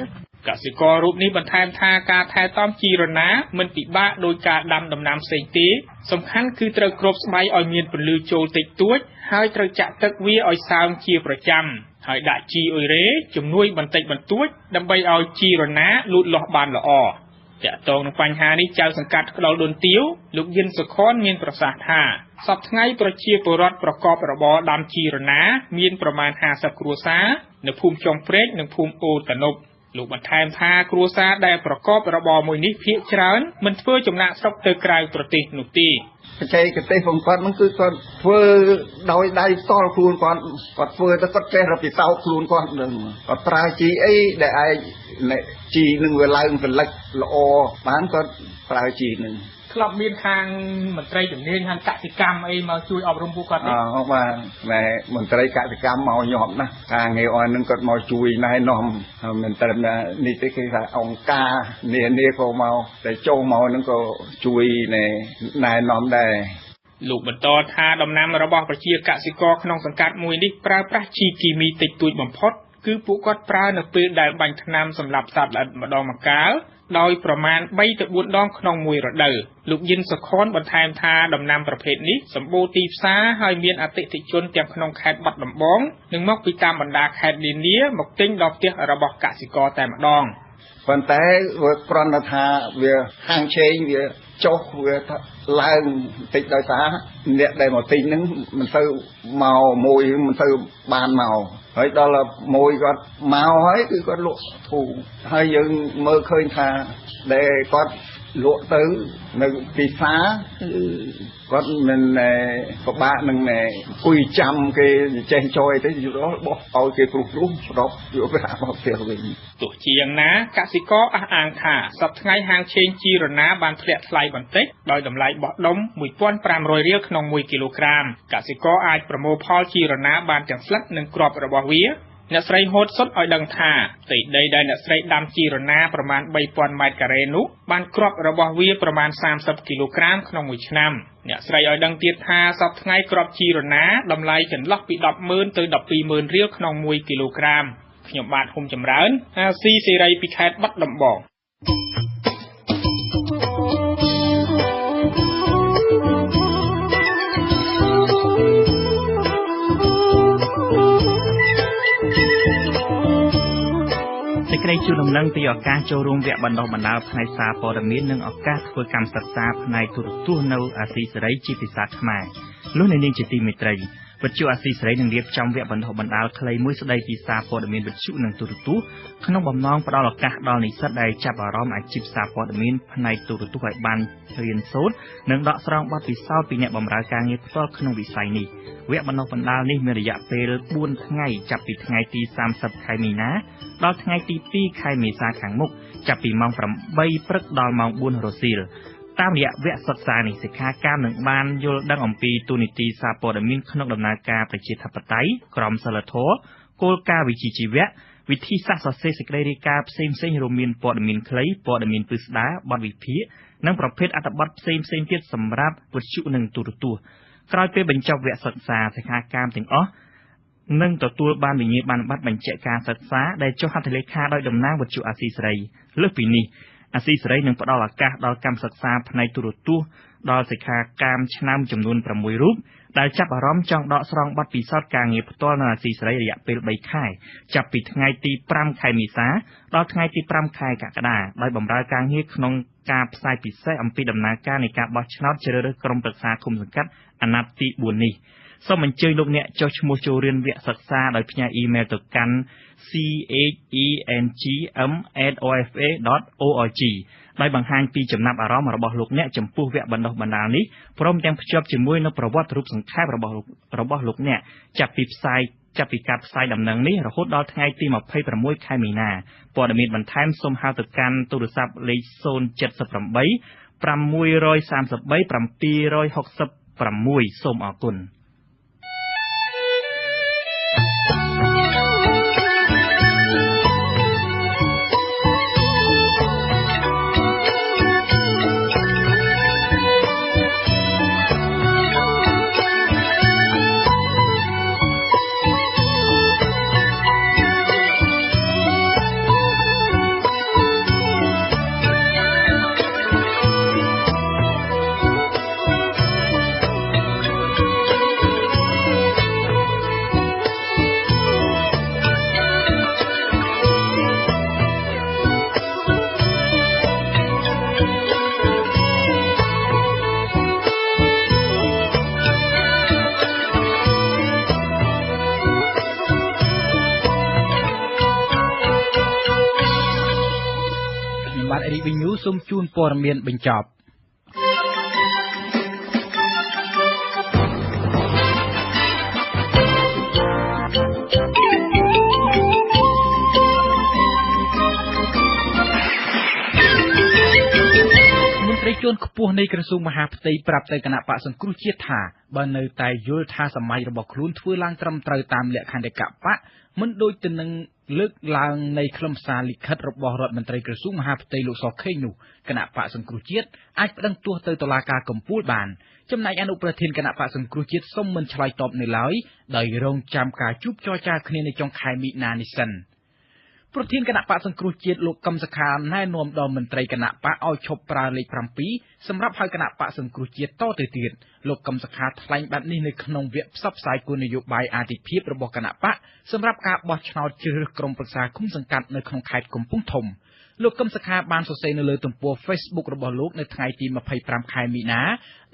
កសិកររូបនេះបន្ថែមថាការថែទាំជីរណាមិនពិបាកដោយការដាំដំណាំផ្សេងទេសំខាន់គឺត្រូវគ្របស្បៃឲ្យមានពន្លឺចូលតិចតួចហើយត្រូវចាក់ទឹកវាឲ្យសើមជាប្រចាំហើយដាក់ជីអ៊ុយរ៉េជំនួយបន្តិចបន្តួចដើម្បីឲ្យជីរណាលូតលាស់បានល្អតាក់ទងនឹងបញ្ហានេះចៅសង្កាត់ក្តោលដូនទាវលោកយិនសុខនមានប្រសាសន៍ថាសប្តាហ៍ថ្ងៃប្រជាពលរដ្ឋប្រកបរបរដាំជីរណាមានប្រមាណ 50 គ្រួសារនៅភូមិចុងព្រែកនិងភូមិអូតនុបលោកបន្ថែមថាគ្រួសារដែលប្រកបរបរមួយនេះភាគច្រើនមិនធ្វើចំណាកស្រុកទៅក្រៅប្រទេសនោះទេបច្ចេកទេសของគាត់ហ្នឹងគឺគាត់ធ្វើដោយដៃផ្ទាល់ខ្លួនគាត់ធ្វើទៅគាត់ចេះរកពិសោធន៍ខ្លួនគាត់នឹងគាត់ប្រើជីអីដែលឯងជីនឹងវាឡើងផលិតល្អបានគាត់ប្រើជីនឹងធ្លាប់មានខាងមន្ត្រីជំនាញខាងកសិកម្មអីមកជួយអប់រំពួកគាត់ទេបាទមន្ត្រីកសិកម្មមកញាប់ណាស់ការងារអស់នឹងគាត់មកជួយណែនាំមិនត្រឹមនេះទេគេថាអង្គការនាក៏មកតែចូលមកនឹងក៏ជួយណែនាំដែរលោកបន្តថាដំណាំរបស់ប្រជាកសិករក្នុងសង្កាត់មួយនេះប្រើប្រាស់ជីគីមីតិចតួចបំផុតគឺពួកគាត់ប្រើនៅពេលដែលបាញ់ថ្នាំសម្រាប់សត្វល្អិតម្ដងម្កាលដោយប្រមាណ 3 ទៅ 4 ដងក្នុងមួយរដូវលោកយិនសុខនបន្ថែមថាដំណាំប្រភេទនេះសម្បូរទីផ្សារហើយមានអតិថិជនទាំងក្នុងខេត្តបាត់ដំបងនិងមកពីតាមបណ្ដាខេត្តនានាមកទិញដល់ផ្ទះរបស់កសិករតែម្ដងប៉ុន្តែវាគ្រាន់តែថាវាហាងឆេងវាចុះវាឡើងតិចដោយសារអ្នកដែលមកទិញហ្នឹងមិនទៅមកមួយមិនទៅបានមកហើយដល់មួយគាត់មកហើយគឺគាត់លក់ធូរហើយយើងមើលឃើញថាដែលគាត់លក់ទៅនៅទីផ្សារគាត់មិនពិបាកនឹងអង្គុយចាំគេចេះចយទៅយកបោះឲ្យគេព្រោះស្របយកទៅមកផ្ទះវិញទោះជាយ៉ាងណាកសិករអះអាងថាសប្តាហ៍ថ្ងៃហាងឆេងជីរណាបានធ្លាក់ថ្លៃបន្តិចដោយតម្លៃបោះដុំ 1,500 រៀលក្នុង1 គីឡូក្រាមកសិករអាចប្រមូលផលជីរណាបានទាំងស្លឹកនិងគ្រាប់របស់វា អ្នកស្រីហូតសុតឲ្យដឹងថាផ្ទៃដីដែលអ្នកស្រីដាំជីរណាប្រមាណ 3000 ម៉ែត្រការ៉េនោះបានគ្រាប់របស់វាប្រមាណ 30 គីឡូក្រាមក្នុងមួយឆ្នាំអ្នកស្រីឲ្យដឹងទៀតថាសប្តាហ៍ថ្ងៃគ្រាប់ជីរណាតម្លៃចន្លោះពី 10,000 ទៅ 12,000 រៀលក្នុង1គីឡូក្រាមខ្ញុំបាទហ៊ុំចម្រើនអាស៊ីសេរីពីខេត្តបាត់ដំបងសេចក្តីជូនដំណឹងពីឱកាសចូលរួមវគ្គបណ្ដុះបណ្ដាលផ្នែកសារព័ត៌មាននិងឱកាសធ្វើកម្មសិក្សាផ្នែកទូរទស្សន៍នៅអាស៊ីសេរីជាភាសាខ្មែរលោកអ្នកនាងជាទីមេត្រីវិទ្យុអាស៊ីសេរីនឹងរៀបចំវគ្គបណ្ដុះបណ្ដាលខ្លីមួយស្តីពីសារព័ត៌មានវិទ្យុនិងទូរទស្សន៍ក្នុងបំណងផ្តល់ឱកាសដល់និស្សិតដែលចាប់អារម្មណ៍អាជីពសារព័ត៌មានផ្នែកទូរទស្សន៍ឲ្យបានរៀនសូត្រនិងដកស្រង់បទពិសោធន៍ពីអ្នកបម្រើការងារផ្ទាល់ក្នុងវិស័យនេះវគ្គបណ្ដុះបណ្ដាលនេះមានរយៈពេល4ថ្ងៃចាប់ពីថ្ងៃទី30ខែមីនាដល់ថ្ងៃទី2ខែមេសាខាងមុខចាប់ពីម៉ោង8ព្រឹកដល់ម៉ោង4រសៀលតាមរយៈវគ្គសិក្សានេះសិក្ខាកាមនឹងបានយល់ដឹងអំពីទូនីតិសារព័ត៌មានក្នុងដំណើរការប្រជាធិបតេយ្យក្រមសីលធម៌គោលការណ៍វិជ្ជាជីវៈវិធីសាស្ត្រសរសេរសេចក្តីរាយការណ៍ផ្សេងៗរួមមានព័ត៌មានខ្លីព័ត៌មានពិស្ដារបទវិភាគនិងប្រភេទអត្ថបទផ្សេងៗទៀតសម្រាប់វិទ្យុនិងទូរទស្សន៍ក្រោយពេលបញ្ចប់វគ្គសិក្សាសិក្ខាកាមទាំងអស់នឹងទទួលបានវិញ្ញាបនបត្របញ្ជាក់ការសិក្សាដែលចុះហត្ថលេខាដោយតំណាងវិទ្យុអាស៊ីសេរីលើសពីនេះអាស៊ីសេរីនឹងផ្ដល់ឱកាសដល់កម្មសិក្សាផ្នែកទូរទស្សន៍ដល់សិក្ខាកាមឆ្នាំចំនួន6រូបដែលចាប់អារម្មណ៍ចង់ដកស្រង់បទពិសោធន៍ការងារផ្ទាល់នៅអាស៊ីសេរីរយៈពេល3ខែចាប់ពីថ្ងៃទី5ខែមេសាដល់ថ្ងៃទី5ខែកក្កដាដោយបម្រើការងារក្នុងការផ្សាយពិសេសអំពីដំណើរការនៃការបោះឆ្នោតជ្រើសរើសក្រុមប្រឹក្សាឃុំសង្កាត់អាណត្តិទី4នេះសូមអញ្ជើញលោកអ្នកចុះឈ្មោះចូលរៀនវគ្គសិក្សាដោយផ្ញើអ៊ីមែលទៅកាន់ chengm@ofa.org ដោយបង្ហាញពីចំណាប់អារម្មណ៍របស់លោកអ្នកចំពោះវគ្គបណ្ដុះបណ្ដាលនេះព្រមទាំងភ្ជាប់ជាមួយនឹងប្រវត្តិរូបសង្ខេបរបស់លោកអ្នកចាប់ពីការផ្សាយដំណឹងនេះរហូតដល់ថ្ងៃទី26ខែមីនាព័ត៌មានបន្ថែមសូមហៅទៅកាន់ទូរស័ព្ទលេខ078 633 766សូមអរគុណសូមជូនព័ត៌មានបញ្ចប់មន្ត្រីជាន់ខ្ពស់នៃក្រសួងមហាផ្ទៃប្រាប់ទៅគណៈបកសង្គ្រោះជាតិថាបើនៅតែយល់ថាសម័យរបស់ខ្លួនធ្វើឡើងត្រឹមត្រូវតាមលក្ខន្តិកៈបកមិនដូចទៅនឹងលើកឡើងនៃខ្លឹមសារលិខិតរបស់រដ្ឋមន្ត្រីក្រសួងមហាផ្ទៃលោកសខេងនោះគណៈបកសង្គ្រោះជាតិអាចប្តឹងទោសទៅតុលាការកំពូលបានចំណែកអនុប្រធានគណៈបកសង្គ្រោះជាតិសុំមិនឆ្លើយតបនៅឡើយដោយរងចាំការជួបចរចាគ្នានៅចុងខែមីនានេះសិនប្រធានគណៈបកសង្គ្រោះជាតិលោកកឹមសុខាណែនាំដល់មន្ត្រីគណៈបកឲ្យឈប់ប្រើលេខ7សម្រាប់ហៅគណៈបកសង្គ្រោះជាតិតទៅទៀតលោកកឹមសុខាថ្លែងបែបនេះនៅក្នុងវគ្គផ្សព្វផ្សាយគោលនយោបាយអាទិភាពរបស់គណៈបកសម្រាប់ការបោះឆ្នោតជ្រើសរើសក្រុមប្រឹក្សាឃុំសង្កាត់នៅក្នុងខេត្តកំពង់ធំលោកកឹមសុខាបានសរសេរនៅលើទំព័រ Facebook របស់លោកនៅថ្ងៃទី25ខែមីនា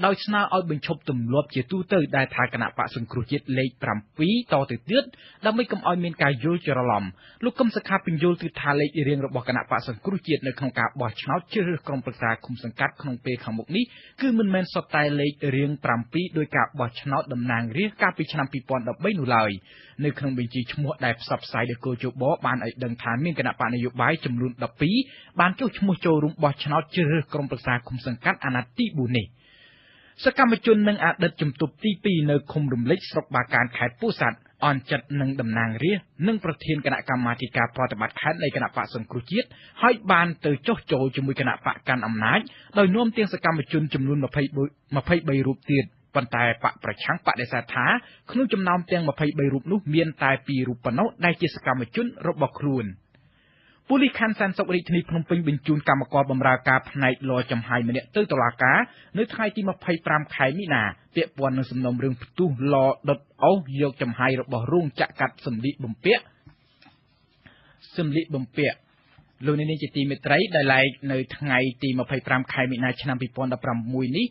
ដោយស្នើឲ្យបញ្ឈប់ទម្លាប់ជាទូទៅដែលថាគណៈបកសង្គ្រោះជាតិលេខ7តទៅទៀតដើម្បីកុំឲ្យមានការយល់ច្រឡំលោកកឹមសុខាបញ្យល់គឺថាលេខរៀងរបស់គណៈបកសង្គ្រោះជាតិនៅក្នុងការបោះឆ្នោតជ្រើសរើសក្រុមប្រឹក្សាឃុំសង្កាត់ក្នុងពេលខាងមុខនេះគឺមិនមែនសុទ្ធតែលេខរៀង7ដោយការបោះឆ្នោតតំណាងរាស្ត្រកាលពីឆ្នាំ2013នោះឡើយនៅក្នុងបញ្ជីឈ្មោះដែលផ្សព្វផ្សាយដោយគោជបបានឲ្យដឹងថាមានគណៈបកនយោបាយចំនួន12បានចុះឈ្មោះចូលរួមបោះឆ្នោតជ្រើសរើសក្រុមប្រឹក្សាឃុំសង្កាត់អាណត្តិទី4នេះសកម្មជននិងអតីតជំទប់ទី2នៅឃុំរំលេចស្រុកបាកានខេត្តពោធិ៍សាត់ អនចិត្តនឹងតំណាងរាស្ត្រនិងប្រធានគណៈកម្មាធិការប្រតិបត្តិខេត្តនៃគណៈបកសង្គ្រោះជាតិហើយបានទៅចុះចូលជាមួយគណៈបកកាន់អំណាចដោយនាំទាំងសកម្មជនចំនួន23រូបទៀតប៉ុន្តែបកប្រឆាំងបដិសេធថាក្នុងចំណោមទាំង23រូបនោះមានតែ2រូបប៉ុណ្ណោះដែលជាសកម្មជនរបស់ខ្លួនប៉ូលីសខណ្ឌសែនសុខរាជធានីភ្នំពេញបញ្ជូនកម្មករបម្រើការផ្នែកលចំហាយម្នាក់ទៅតុលាការនៅថ្ងៃទី25ខែមីនាពាក់ព័ន្ធនឹងសំណុំរឿងផ្ទុះលដុតអុសយកចំហាយរបស់រោងចក្រកាត់សម្លៀកបំពាក់លោកនាងជាទីមេត្រីដែលឡែកនៅថ្ងៃទី25ខែមីនាឆ្នាំ2016នេះ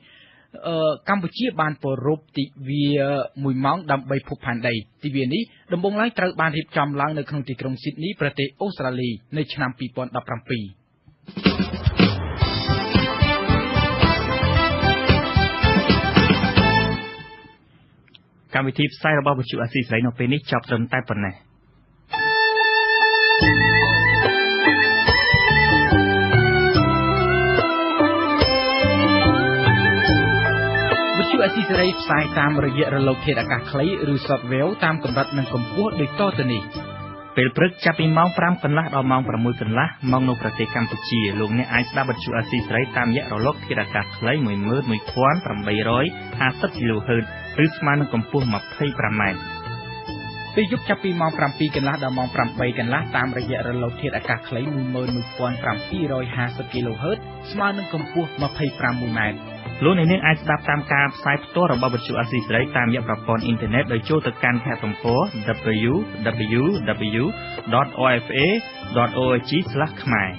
កម្ពុជាបានប្រារព្ធទិវា1ម៉ោងដើម្បីភពផែនដីទិវានេះដំបូងឡើងត្រូវបានរៀបចំឡើងនៅក្នុងទីក្រុងស៊ីដនីប្រទេសអូស្ត្រាលីនៅឆ្នាំ2017កម្មវិធីផ្សាយរបស់វិទ្យុអាស៊ីសេរីនៅពេលនេះចប់ត្រឹមតែប៉ុណ្ណេះអស៊ីសេរីផ្សាយតាមរយៈរលកធាតុអាកាសខ្លីឬ Shortwave តាមកម្រិតនិងកម្ពស់ដូចតទៅនេះពេលព្រឹកចាប់ពីម៉ោង 5 កន្លះដល់ម៉ោង 6 កន្លះម៉ោងនៅប្រទេសកម្ពុជាលោកអ្នកអាចស្ដាប់វិទ្យុអាស៊ីសេរីតាមរយៈរលកធាតុអាកាសខ្លី 11850 kHz ឬស្មើនឹងកម្ពស់ 25m ពេលយប់ចាប់ពីម៉ោង 7 កន្លះដល់ម៉ោង 8 កន្លះតាមរយៈរលកធាតុអាកាសខ្លី 11750 kHz ស្មើនឹងកម្ពស់ 25mលោកអ្នកនាងអាចស្ដាប់តាមការផ្សាយផ្ទាល់របស់វិទ្យុអាស៊ីសេរីតាមរយៈប្រព័ន្ធអ៊ីនធឺណិតដោយចូលទៅកាន់គេហទំព័រ www.ofa.org/ ខ្មែរ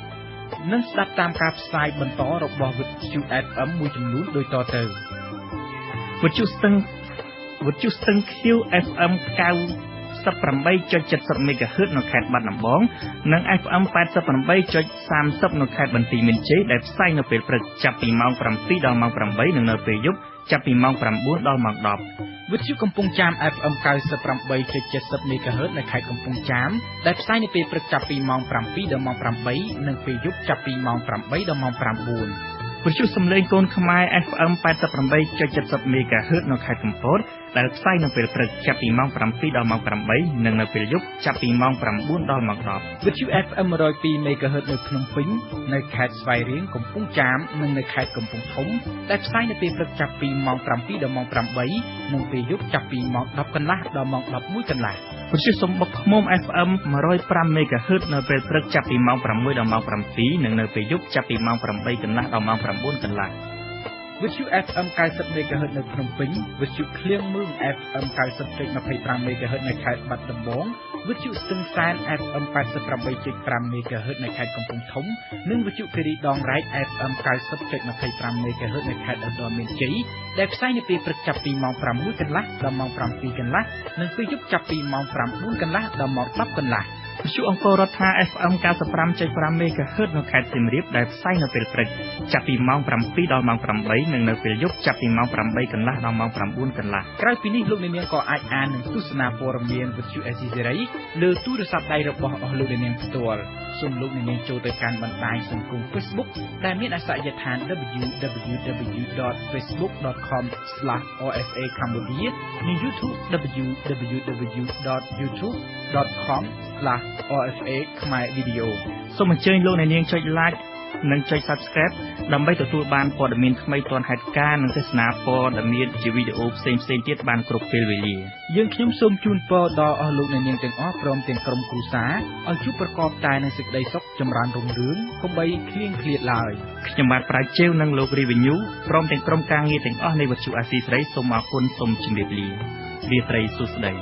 និងស្ដាប់តាមការផ្សាយបន្តរបស់វិទ្យុ FM មួយចំនួនដូចតទៅវិទ្យុស្ទឹង QFM 98.70 MHz នៅខេត្តបាត់ដំបងនិង FM 88.30 នៅខេត្តបន្ទាយមានជ័យដែលផ្សាយនៅពេលព្រឹកចាប់ពីម៉ោង 7 ដល់ម៉ោង 8 និងនៅពេលយប់ចាប់ពីម៉ោង 9 ដល់ម៉ោង 10វិទ្យុកំពង់ចាម FM 98.70 MHz នៅខេត្តកំពង់ចាមដែលផ្សាយនៅពេលព្រឹកចាប់ពីម៉ោង 7 ដល់ម៉ោង 8 និងពេលយប់ចាប់ពីម៉ោង 8 ដល់ម៉ោង 9វិទ្យុសំឡេងកូនខ្មែរ FM 88.70 MHz នៅខេត្តកំពតដែលផ្សាយនៅពេលព្រឹកចាប់ពីម៉ោង 7 ដល់ម៉ោង 8 និងនៅពេលយប់ចាប់ពីម៉ោង 9 ដល់ម៉ោង 10វិទ្យុ FM 102 MHz នៅភ្នំពេញនៅខេត្តស្វាយរៀងកំពង់ចាមនិងនៅខេត្តកំពង់ធំដែលផ្សាយនៅពេលព្រឹកចាប់ពីម៉ោង 7 ដល់ម៉ោង 8 និងពេលយប់ចាប់ពីម៉ោង 10 កន្លះដល់ម៉ោង 11 កន្លះវិទ្យុសំបុកឃ្មុំ FM 105 MHz នៅពេលព្រឹកចាប់ពីម៉ោង 6 ដល់ម៉ោង 7 និងនៅពេលយប់ចាប់ពីម៉ោង 8 កន្លះដល់ម៉ោង 9 កន្លះវិទ្យុ FM 90 MHz នៅភ្នំពេញវិទ្យុឃ្លៀងមឿង FM 90.25 MHz នៅខេត្តបាត់ដំបងវិទ្យុស្ទឹងសែន FM 88.5 MHz នៅខេត្តកំពង់ធំនិងវិទ្យុគិរីដងរែក FM 90.25 MHz នៅខេត្តឧត្តរមានជ័យដែលផ្សាយនៅពេលព្រឹកចាប់ពីម៉ោង 6 កន្លះដល់ម៉ោង 7 កន្លះនិងពេលយប់ចាប់ពីម៉ោង 9 កន្លះដល់ម៉ោង 10 កន្លះវិទ្យុអង្គររដ្ឋា FM 95.5 MHz នៅខេត្តសៀមរាបដែលផ្សាយនៅពេលព្រឹកចាប់ពីម៉ោង 7 ដល់ម៉ោង 8 និងនៅពេលយប់ចាប់ពីម៉ោង 8 កន្លះដល់ម៉ោង 9 កន្លះក្រៅពីនេះលោកអ្នកនាងក៏អាចអាននិងទស្សនាព័ត៌មានវិទ្យុអេស៊ីសេរីលើទូរស័ព្ទដៃរបស់អស់លោកអ្នកនាងផ្ទាល់សូមលោកអ្នកនាងចូលទៅកាន់បណ្ដាញសង្គម Facebook ដែលមានអាសយដ្ឋាន www.facebook.com/rfa cambodia និង YouTube www.youtube.com/rfa khmer video សូមអញ្ជើញលោកអ្នកនាងចុច like និងចុច Subscribe ដើម្បីទទួលបានព័ត៌មានថ្មីទាន់ហេតុការណ៍និងទស្សនាព័ត៌មានជាវីដេអូផ្សេងៗទៀតបានគ្រប់ពេលវេលាយើងខ្ញុំសូមជូនពរដល់អស់លោកអ្នកនាងទាំងអស់ព្រមទាំងក្រុមគ្រួសារឲ្យជួបប្រកបតែនឹងសេចក្តីសុខចម្រើនរុងរឿងកុំបីឃ្លៀងឃ្លាតឡើយខ្ញុំបាទប្រាជ្ញនិងលោករីវិញូព្រមទាំងក្រុមការងារទាំងអស់នៃវិទ្យុអាស៊ីសេរីសូមអរគុណសូមជម្រាបលារាត្រីសួស្តី